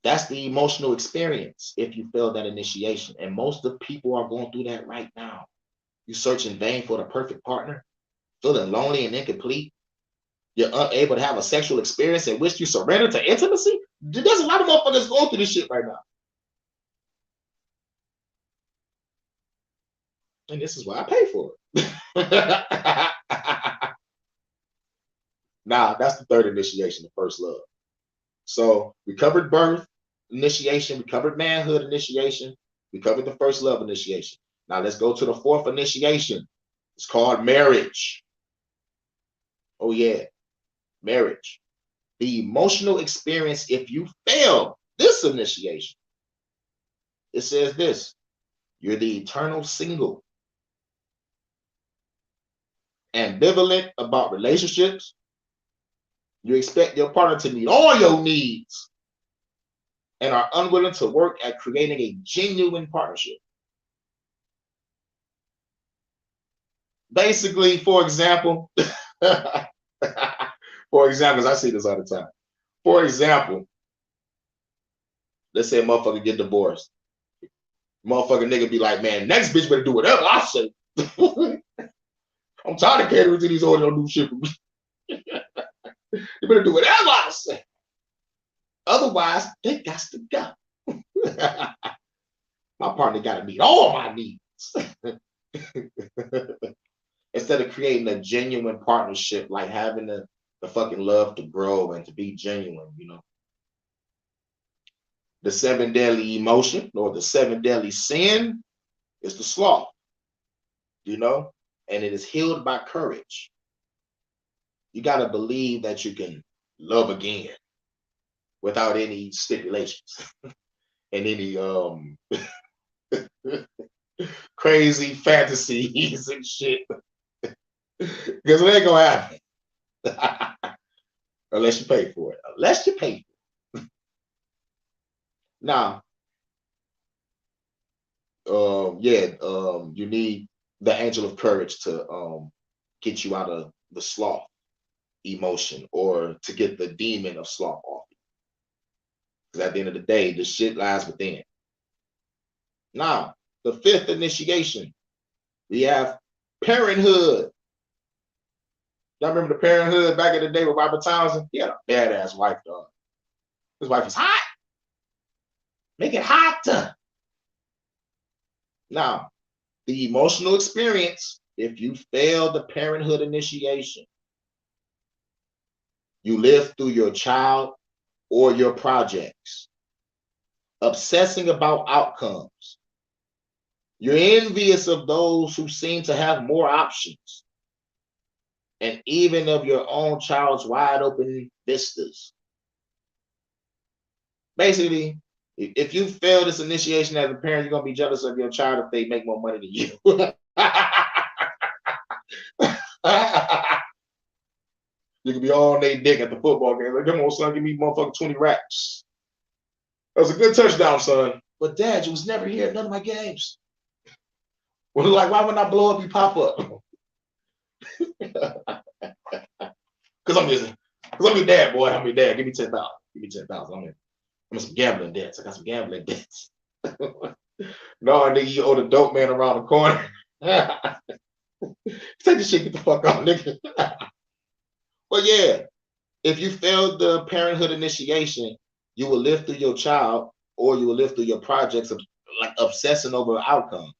that's the emotional experience if you fail that initiation. And most of people are going through that right now. You search in vain for the perfect partner, feeling lonely and incomplete. You're unable to have a sexual experience in which you surrender to intimacy. There's a lot of motherfuckers going through this shit right now. And this is why I pay for it. Now, that's the third initiation, the first love. So we covered birth initiation, we covered manhood initiation, we covered the first love initiation. Now let's go to the fourth initiation. It's called marriage. Oh yeah, marriage. The emotional experience if you fail this initiation. It says this: you're the eternal single, ambivalent about relationships. You expect your partner to meet all your needs and are unwilling to work at creating a genuine partnership. Basically, for example, I see this all the time. For example, let's say a motherfucker get divorced. Motherfucker nigga be like, man, next bitch better do whatever I say. I'm tired of catering to these old don't do shit for me. You better do whatever I say. Otherwise, they got to go. My partner got to meet all my needs. Instead of creating a genuine partnership, like having the fucking love to grow and to be genuine, you know. The 7 deadly emotion or the 7 deadly sin is the sloth, you know, and it is healed by courage. You got to believe that you can love again without any stipulations and any crazy fantasies and shit. Because it ain't gonna happen. Unless you pay for it. Unless you pay for it. Now, you need the angel of courage to get you out of the sloth emotion or to get the demon of sloth off you. Because at the end of the day, the shit lies within. Now, the fifth initiation, we have parenthood. Y'all remember the Parenthood back in the day with Robert Townsend? He had a badass wife, dog. His wife was hot. Make it hot. Now, the emotional experience, if you fail the parenthood initiation, you live through your child or your projects, obsessing about outcomes. You're envious of those who seem to have more options. and even of your own child's wide open vistas. Basically, if you fail this initiation as a parent, you're gonna be jealous of your child if they make more money than you. You can be all day dick at the football game. Like, come on, son, give me motherfucking 20 racks. That was a good touchdown, son. But dad, you was never here at none of my games. Well, like, why would I blow up your pop up? Because I'm your dad, boy. I'm your dad. Give me 10,000. Give me 10,000. I'm some gambling debts. I got some gambling debts. No, nigga, you owe the dope man around the corner. Take this shit, get the fuck out, nigga. But yeah, if you failed the parenthood initiation, you will live through your child, or you will live through your projects of like obsessing over outcomes.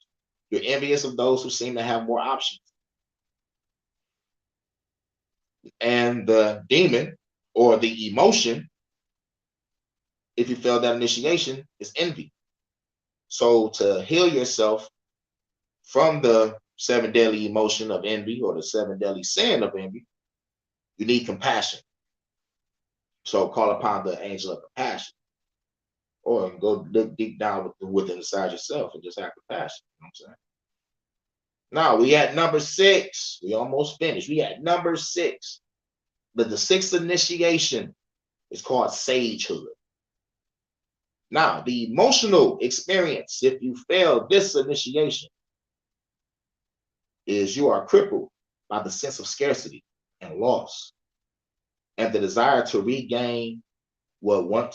You're envious of those who seem to have more options. And the demon or the emotion, if you fail that initiation, is envy. So to heal yourself from the 7 deadly emotion of envy, or the 7 deadly sin of envy, you need compassion. So call upon the angel of compassion, or go look deep down within inside yourself and just have compassion. You know what I'm saying? Now we at number 6. We almost finished. We at number 6. But the 6th initiation is called Sagehood. Now, the emotional experience, if you fail this initiation, is you are crippled by the sense of scarcity and loss, and the desire to regain desire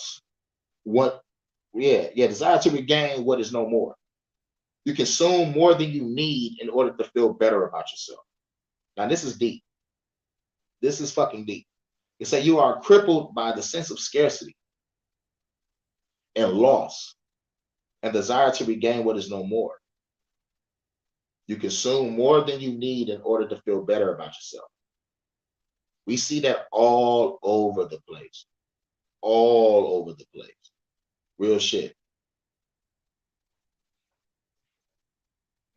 to regain what is no more. You consume more than you need in order to feel better about yourself. Now, this is deep. This is fucking deep. It's that you are crippled by the sense of scarcity and loss, and desire to regain what is no more. You consume more than you need in order to feel better about yourself. We see that all over the place. All over the place. Real shit.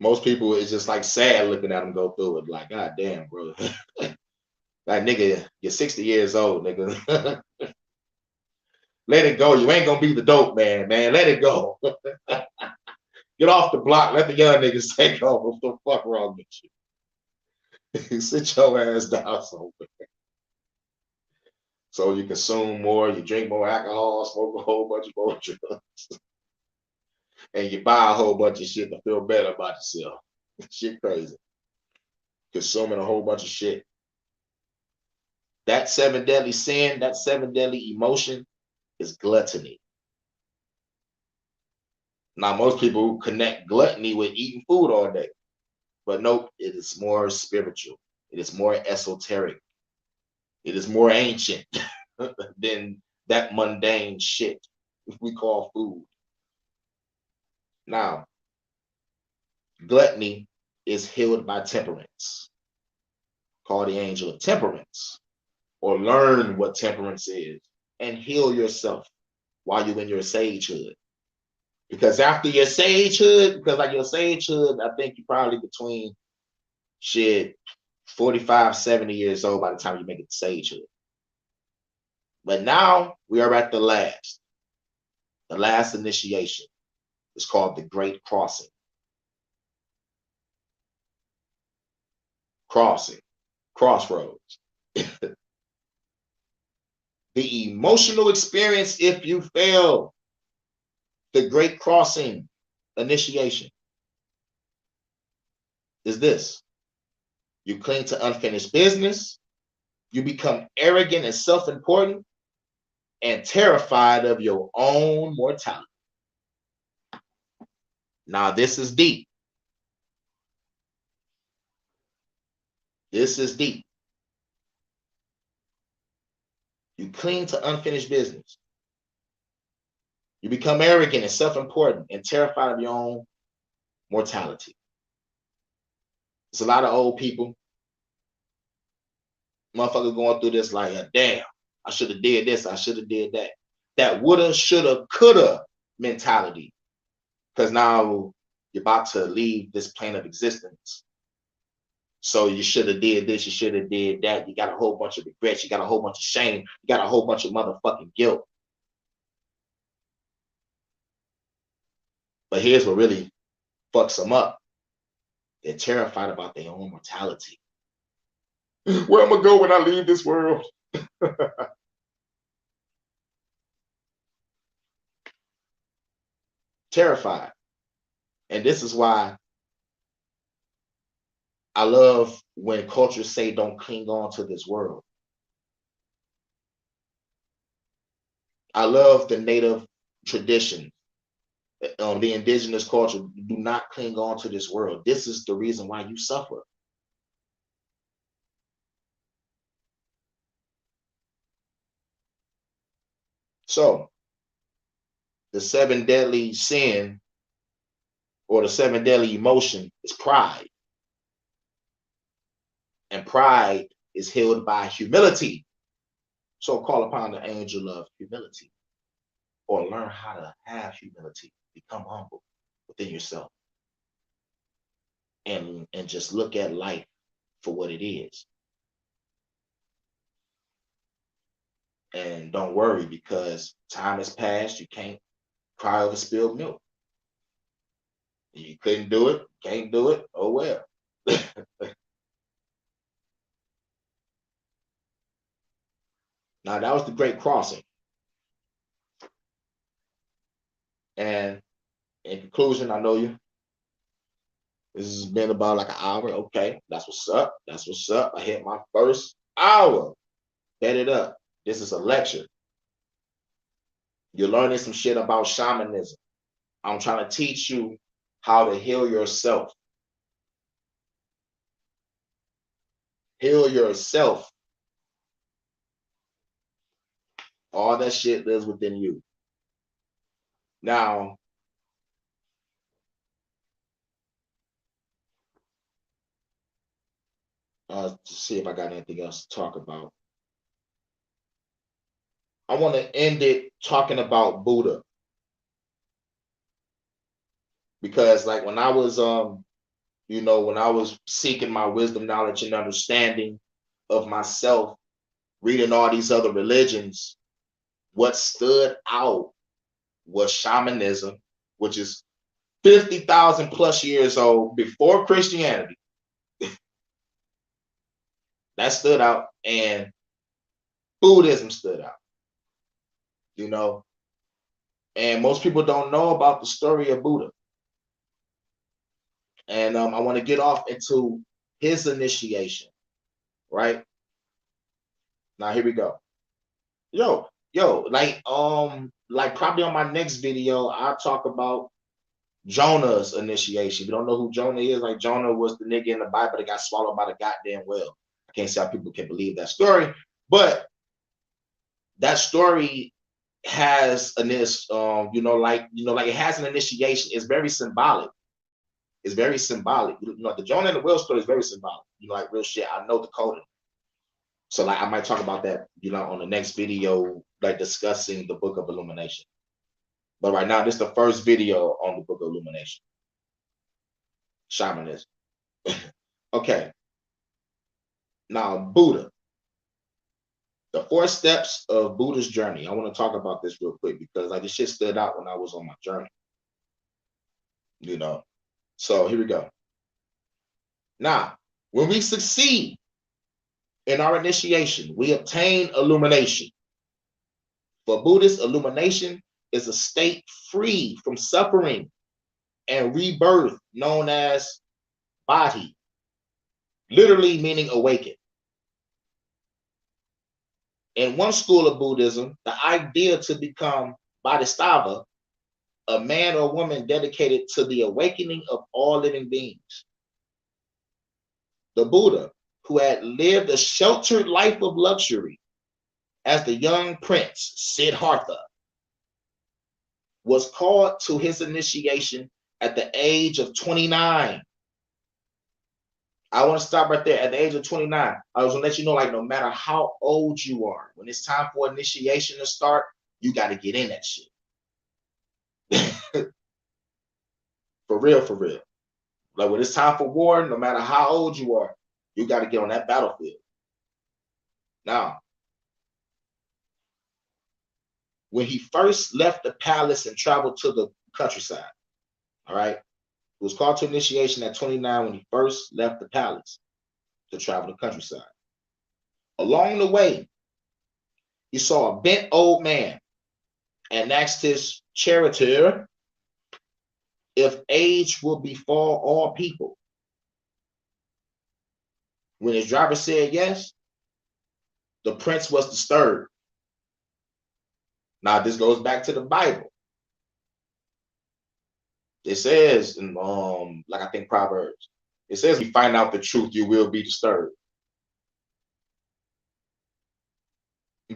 Most people, it's just like sad looking at them go through it. Like, God damn, bro. Like, nigga, you're 60 years old, nigga. Let it go. You ain't gonna be the dope man, man. Let it go. Get off the block. Let the young niggas take over. What the fuck wrong with you? Sit your ass down somewhere. So you consume more, you drink more alcohol, smoke a whole bunch of more drugs, and you buy a whole bunch of shit to feel better about yourself. Shit crazy. Consuming a whole bunch of shit. That 7 deadly sin, that 7 deadly emotion is gluttony. Now, most people connect gluttony with eating food all day, but nope, it is more spiritual. It is more esoteric. It is more ancient than that mundane shit we call food. Now, gluttony is healed by temperance. Call the angel of temperance, or learn what temperance is and heal yourself while you're in your sagehood. Because after your sagehood, I think you're probably between 45, 70 years old by the time you make it to sagehood. But now we are at the last initiation. It's called the Great Crossing. Crossroads. The emotional experience, if you fail the Great Crossing initiation, is this. You cling to unfinished business. You become arrogant and self-important and terrified of your own mortality. Now, this is deep. This is deep. You cling to unfinished business. You become arrogant and self-important and terrified of your own mortality. There's a lot of old people, motherfuckers going through this like, damn, I should have did this, I should have did that. That woulda, shoulda, coulda mentality. Because now you're about to leave this plane of existence. So you should have did this, you should have did that. You got a whole bunch of regrets, you got a whole bunch of shame, you got a whole bunch of motherfucking guilt. But here's what really fucks them up. They're terrified about their own mortality. Where am I gonna go when I leave this world? Terrified. And this is why I love when cultures say don't cling on to this world. I love the native tradition, the indigenous culture. Do not cling on to this world. This is the reason why you suffer. So the seven deadly sin or the seven deadly emotion is pride. And pride is healed by humility. So call upon the angel of humility, or learn how to have humility. Become humble within yourself, and just look at life for what it is. And don't worry, because time has passed. You can't cry over spilled milk. You couldn't do it, can't do it. Oh well. Now that was the Great Crossing. And in conclusion, I know you. This has been about like an hour. Okay, that's what's up. That's what's up. I hit my first hour. Bet it up. This is a lecture. You're learning some shit about shamanism. I'm trying to teach you how to heal yourself. Heal yourself. All that shit lives within you. Now, to see if I got anything else to talk about. I want to end it talking about Buddha. Because like when I was when I was seeking my wisdom, knowledge, and understanding of myself, reading all these other religions, what stood out was shamanism, which is 50,000 plus years old before Christianity. That stood out, and Buddhism stood out. You know, and most people don't know about the story of Buddha. And I want to get off into his initiation, right? Now here we go. Like probably on my next video, I'll talk about Jonah's initiation. If you don't know who Jonah is, like Jonah was the nigga in the Bible that got swallowed by the goddamn whale. I can't see how people can believe that story, but that story has it has an initiation. It's very symbolic. It's very symbolic. The Jonah and the whale story is very symbolic. Like real shit. I know the coding. So like I might talk about that, on the next video, like discussing the Book of Illumination. But right now, this is the first video on the Book of Illumination. Shamanism. Okay. Now, Buddha. The 4 steps of Buddha's journey. I want to talk about this real quick because like this shit stood out when I was on my journey. So here we go. Now, when we succeed in our initiation, we obtain illumination. For Buddhists, illumination is a state free from suffering and rebirth known as Bodhi, literally meaning awaken. In one school of Buddhism, the idea to become Bodhisattva, a man or woman dedicated to the awakening of all living beings. The Buddha, who had lived a sheltered life of luxury as the young prince Siddhartha, was called to his initiation at the age of 29. I want to stop right there. At the age of 29, I was going to let you know, like, no matter how old you are, when it's time for initiation to start, you got to get in that shit. For real, for real. Like when it's time for war, no matter how old you are, You got to get on that battlefield. Now, when he first left the palace and traveled to the countryside, all right, it was called to initiation at 29 when he first left the palace to travel the countryside. Along the way, he saw a bent old man and asked his charioteer if age will befall all people. When his driver said yes, the prince was disturbed. Now, this goes back to the Bible. It says, in, like I think Proverbs, it says, if you find out the truth, you will be disturbed.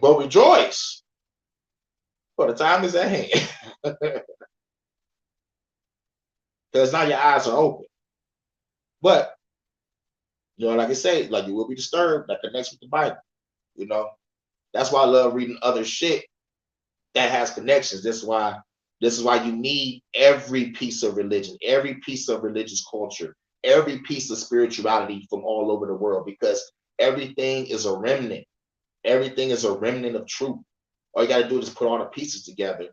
But rejoice, for the time is at hand. Because now your eyes are open. But, you know, like I say, like you will be disturbed. That connects with the Bible. You know, that's why I love reading other shit that has connections. This is why you need every piece of religion, every piece of religious culture, every piece of spirituality from all over the world, because everything is a remnant. Everything is a remnant of truth. All you got to do is put all the pieces together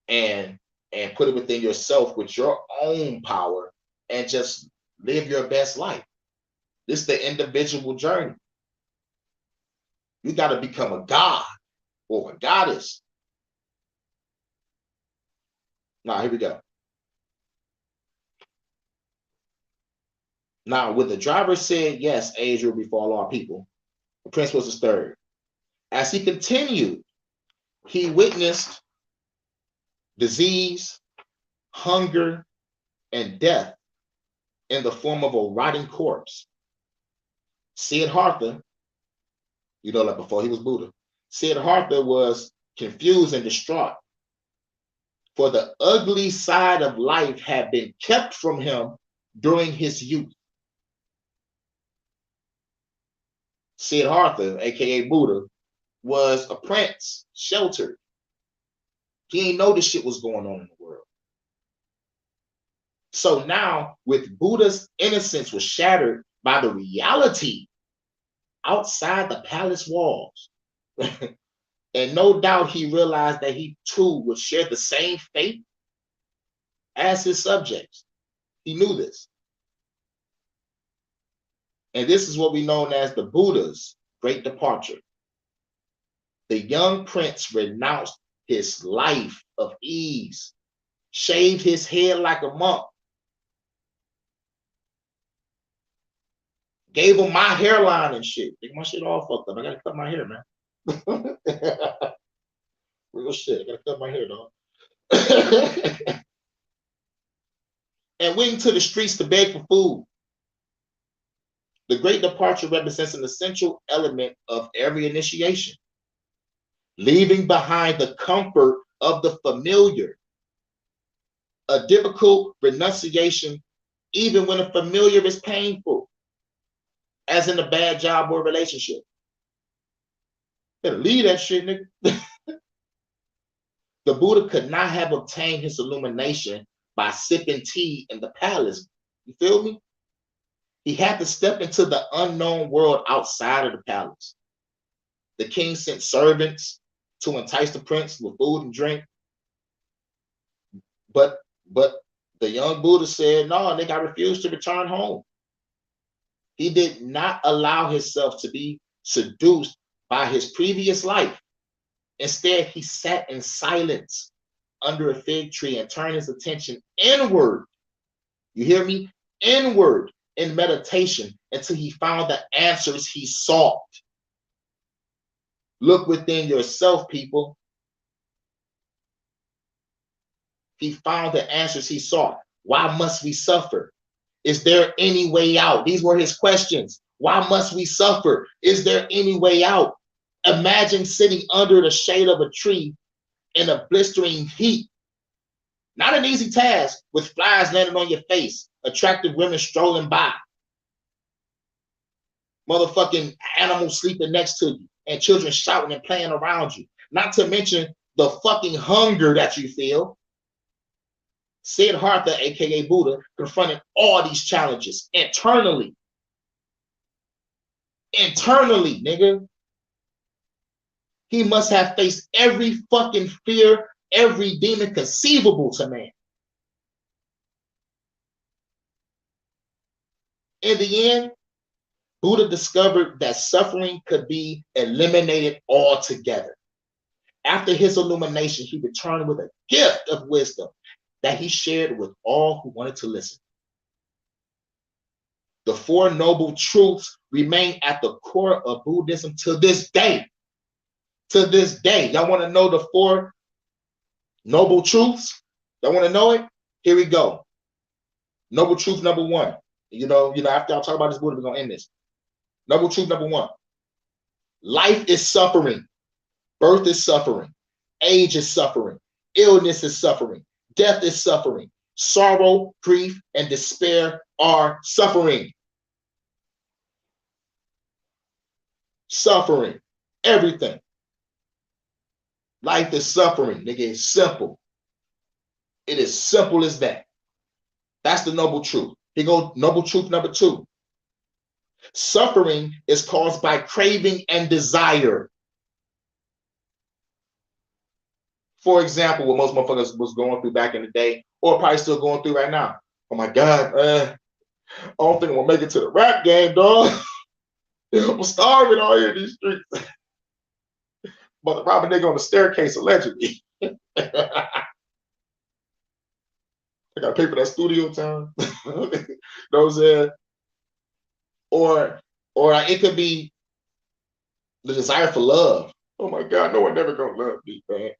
and put it within yourself with your own power and just live your best life. This is the individual journey. You got to become a god or a goddess. Now, here we go. Now, when the driver said, yes, age will befall all people, the prince was disturbed. As he continued, he witnessed disease, hunger, and death in the form of a rotting corpse. Siddhartha, you know, like before he was Buddha, Siddhartha was confused and distraught, for the ugly side of life had been kept from him during his youth. Siddhartha, aka Buddha, was a prince, sheltered. He ain't know this shit was going on in the world. So now, with Buddha's innocence was shattered by the reality outside the palace walls. And no doubt he realized that he too would share the same fate as his subjects. He knew this. And this is what we know as the Buddha's great departure. The young prince renounced his life of ease, shaved his head like a monk, gave him my hairline and shit. Take my shit all fucked up. I gotta cut my hair, man. Real shit. I gotta cut my hair, dog. And went into the streets to beg for food. The great departure represents an essential element of every initiation, leaving behind the comfort of the familiar, a difficult renunciation, even when a familiar is painful, as in a bad job or relationship. Better leave that shit, nigga. The Buddha could not have obtained his illumination by sipping tea in the palace. You feel me? He had to step into the unknown world outside of the palace. The king sent servants to entice the prince with food and drink. But the young Buddha said, no, I refused to return home. He did not allow himself to be seduced by his previous life. Instead, he sat in silence under a fig tree and turned his attention inward. You hear me? Inward in meditation until he found the answers he sought. Look within yourself, people. He found the answers he sought. Why must we suffer? Is there any way out? These were his questions. Why must we suffer? Is there any way out? Imagine sitting under the shade of a tree in a blistering heat. Not an easy task, with flies landing on your face, attractive women strolling by, motherfucking animals sleeping next to you, and children shouting and playing around you. Not to mention the fucking hunger that you feel. Siddhartha, aka Buddha, confronted all these challenges internally. Internally, nigga. He must have faced every fucking fear, every demon conceivable to man. In the end, Buddha discovered that suffering could be eliminated altogether. After his illumination, he returned with a gift of wisdom that he shared with all who wanted to listen. The Four Noble Truths remain at the core of Buddhism to this day. To this day. Y'all want to know the Four Noble Truths? Y'all want to know it? Here we go. Noble Truth number one. You know, after I talk about this Buddha, we're going to end this. Noble Truth number one. Life is suffering. Birth is suffering. Age is suffering. Illness is suffering. Death is suffering. Sorrow, grief, and despair are suffering. Suffering. Everything. Life is suffering. Nigga, it's simple. It is simple as that. That's the noble truth. Here goes noble truth number two. Suffering is caused by craving and desire. For example, what most motherfuckers was going through back in the day, or probably still going through right now. Oh my God, I don't think I'm gonna make it to the rap game, dog. I'm starving out here in these streets. But the rob a nigga on the staircase, allegedly. I gotta pay for that studio time. You know what I'm saying? Or it could be the desire for love. Oh my God, no one never gonna love me, man.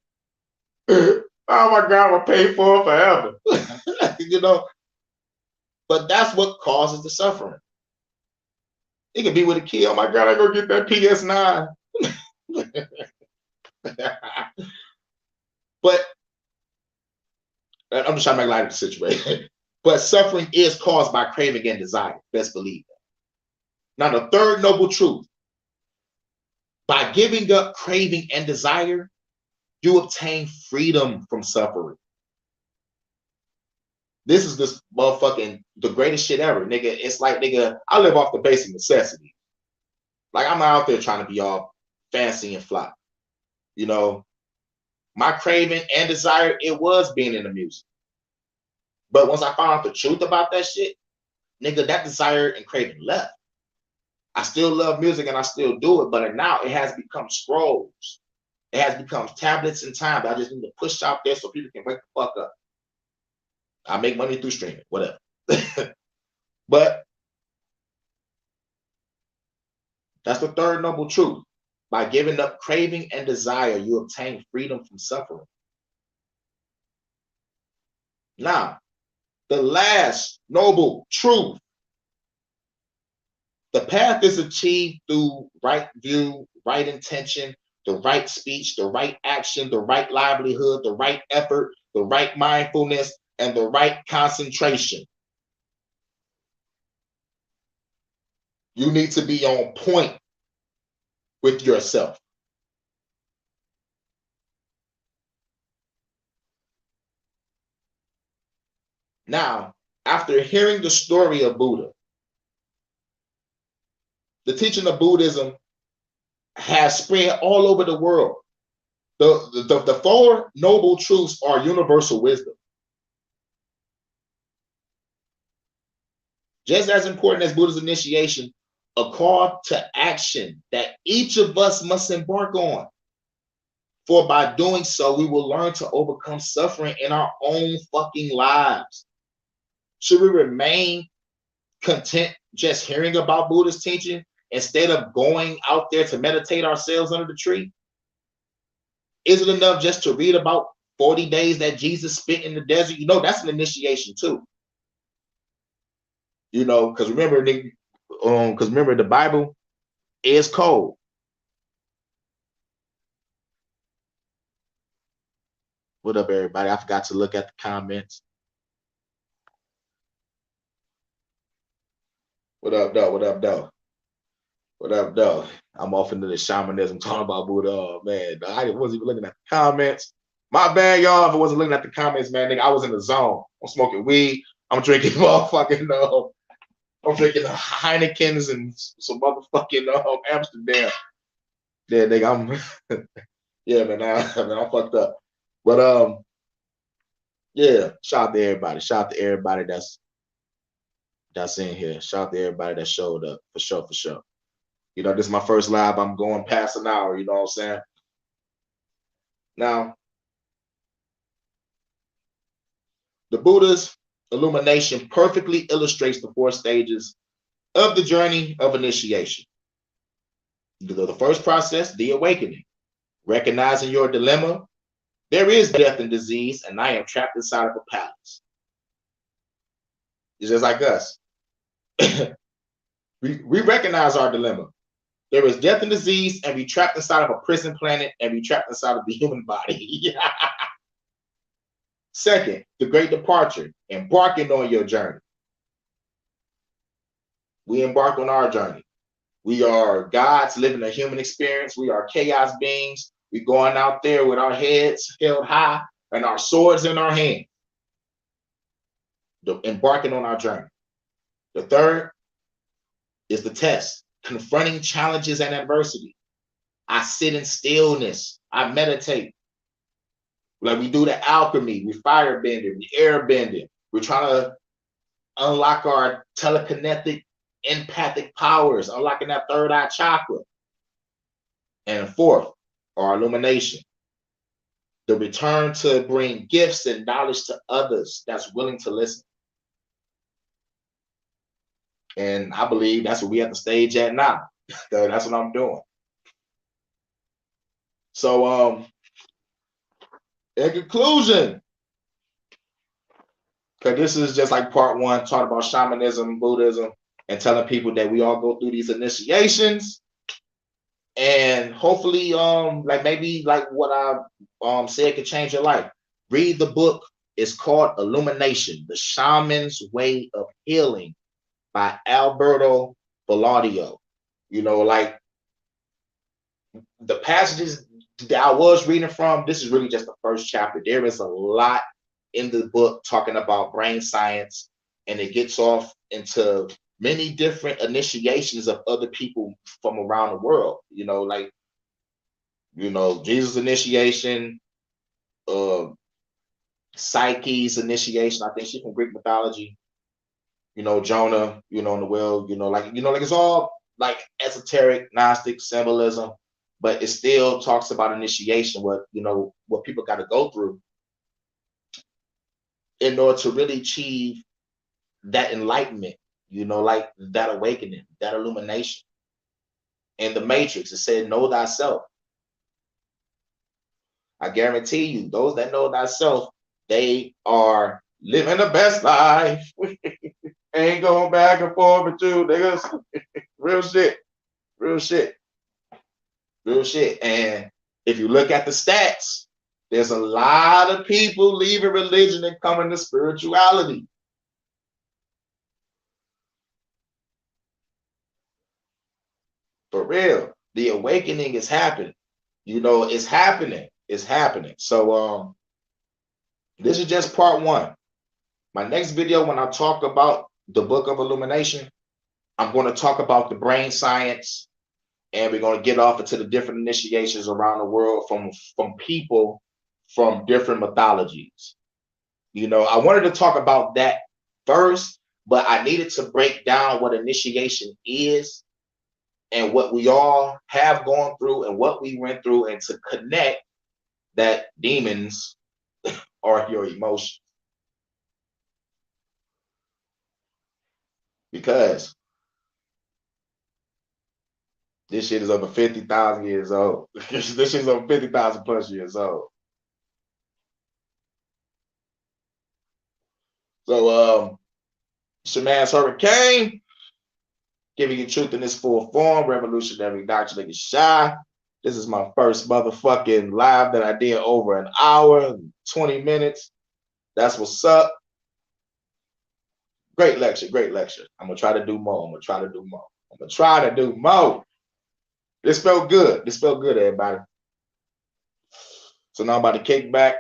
Oh my God, I'm gonna pay for it forever. You know, but that's what causes the suffering. It could be with a kid. Oh my God, I go get that PS9. But I'm just trying to make light of the situation. But suffering is caused by craving and desire. Best believe that. Now, the third noble truth. By giving up craving and desire, you obtain freedom from suffering. This is this motherfucking the greatest shit ever, nigga. It's like, nigga, I live off the basic necessity. Like, I'm out there trying to be all fancy and fly. You know, my craving and desire, it was being in the music. But once I found out the truth about that shit, nigga, that desire and craving left. I still love music and I still do it, but now it has become scrolls. It has become tablets and time that I just need to push out there so people can wake the fuck up. I make money through streaming, whatever. But that's the third noble truth. By giving up craving and desire, you obtain freedom from suffering. Now, the last noble truth. The path is achieved through right view, right intention, the right speech, the right action, the right livelihood, the right effort, the right mindfulness, and the right concentration. You need to be on point with yourself. Now, after hearing the story of Buddha, the teaching of Buddhism has spread all over the world. The four noble truths are universal wisdom. Just as important as Buddha's initiation, a call to action that each of us must embark on. For by doing so, we will learn to overcome suffering in our own fucking lives. Should we remain content just hearing about Buddha's teaching instead of going out there to meditate ourselves under the tree? Is it enough just to read about 40 days that Jesus spent in the desert? You know, that's an initiation too. You know, because remember, the Bible is cold. What up, everybody? I forgot to look at the comments. What up, though? What up, though? What up, though? I'm off into the shamanism talking about Buddha. Oh, man, I wasn't even looking at the comments. My bad, y'all. If I wasn't looking at the comments, man, nigga, I was in the zone. I'm smoking weed. I'm drinking motherfucking I'm drinking Heinekens and some motherfucking Amsterdam. Yeah, nigga, I'm yeah, man, I'm fucked up. But yeah, shout out to everybody. Shout out to everybody that's in here. Shout out to everybody that showed up for sure, for sure. You know, this is my first live. I'm going past an hour, you know what I'm saying? Now, the Buddha's illumination perfectly illustrates the 4 stages of the journey of initiation. The first process, the awakening, recognizing your dilemma. There is death and disease, and I am trapped inside of a palace. It's just like us. we recognize our dilemma. There is death and disease, and we trapped inside of a prison planet, and we trapped inside of the human body. Second, the great departure, embarking on your journey. We embark on our journey. We are gods living a human experience. We are chaos beings. We're going out there with our heads held high and our swords in our hand, embarking on our journey. The third is the test, confronting challenges and adversity. I sit in stillness. I meditate. Like we do the alchemy, we fire bending, we air bending. We're trying to unlock our telekinetic, empathic powers, unlocking that third eye chakra. And fourth, our illumination. The return to bring gifts and knowledge to others that's willing to listen. And I believe that's what we at the stage at now. That's what I'm doing. So in conclusion, because this is just like part one, talking about shamanism, Buddhism, and telling people that we all go through these initiations. And hopefully, like maybe like what I said could change your life. Read the book. It's called Illumination, The Shaman's Way of Healing by Alberto Bellaudio. You know, like the passages that I was reading from, this is really just the first chapter. There is a lot in the book talking about brain science, and it gets off into many different initiations of other people from around the world. You know, like, you know, Jesus' initiation, Psyche's initiation. I think she's from Greek mythology. You know, Jonah, you know, in the well, like it's all like esoteric, Gnostic symbolism, but it still talks about initiation, what people got to go through in order to really achieve that enlightenment, like that awakening, that illumination. In the Matrix, it said, know thyself. I guarantee you, those that know thyself, they are living the best life. Ain't going back and forth with you, niggas. Real shit. Real shit. Real shit. And if you look at the stats, there's a lot of people leaving religion and coming to spirituality. For real. The awakening is happening. It's happening. It's happening. So this is just part one. My next video, when I talk about the Book of Illumination, I'm going to talk about the brain science, and we're going to get off into the different initiations around the world from people from different mythologies. I wanted to talk about that first, but I needed to break down what initiation is and what we all have gone through and what we went through, and to connect that demons are your emotions. Because this shit is over 50,000 years old. This shit is over 50,000 plus years old. So, Shaman's Hurricane, giving you truth in this full form, revolutionary doctrine nigga shy. This is my first motherfucking live that I did over an hour, 20 minutes. That's what's up. Great lecture, great lecture. I'm gonna try to do more. I'm gonna try to do more. This felt good. This felt good, everybody. So now I'm about to kick back.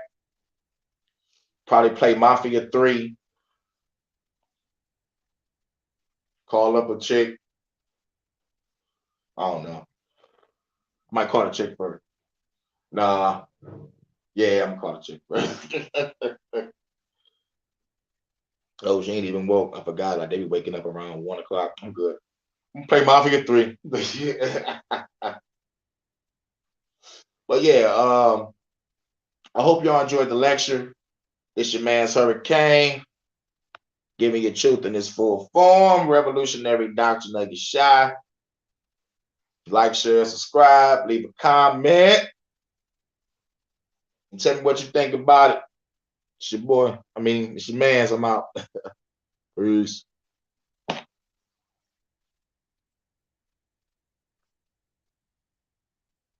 Probably play Mafia 3. Call up a chick. I don't know. Might call a chick first. Nah. Yeah, I'm gonna call a chick first. Oh, she ain't even woke. I forgot. Like they be waking up around 1 o'clock. I'm good. I'm play Mafia 3. But yeah, I hope y'all enjoyed the lecture. It's your man's Hurricane, giving you truth in its full form, revolutionary doctrine of your shy. Like, share, subscribe, leave a comment, and tell me what you think about it. It's your boy. It's your man's. I'm out. Peace.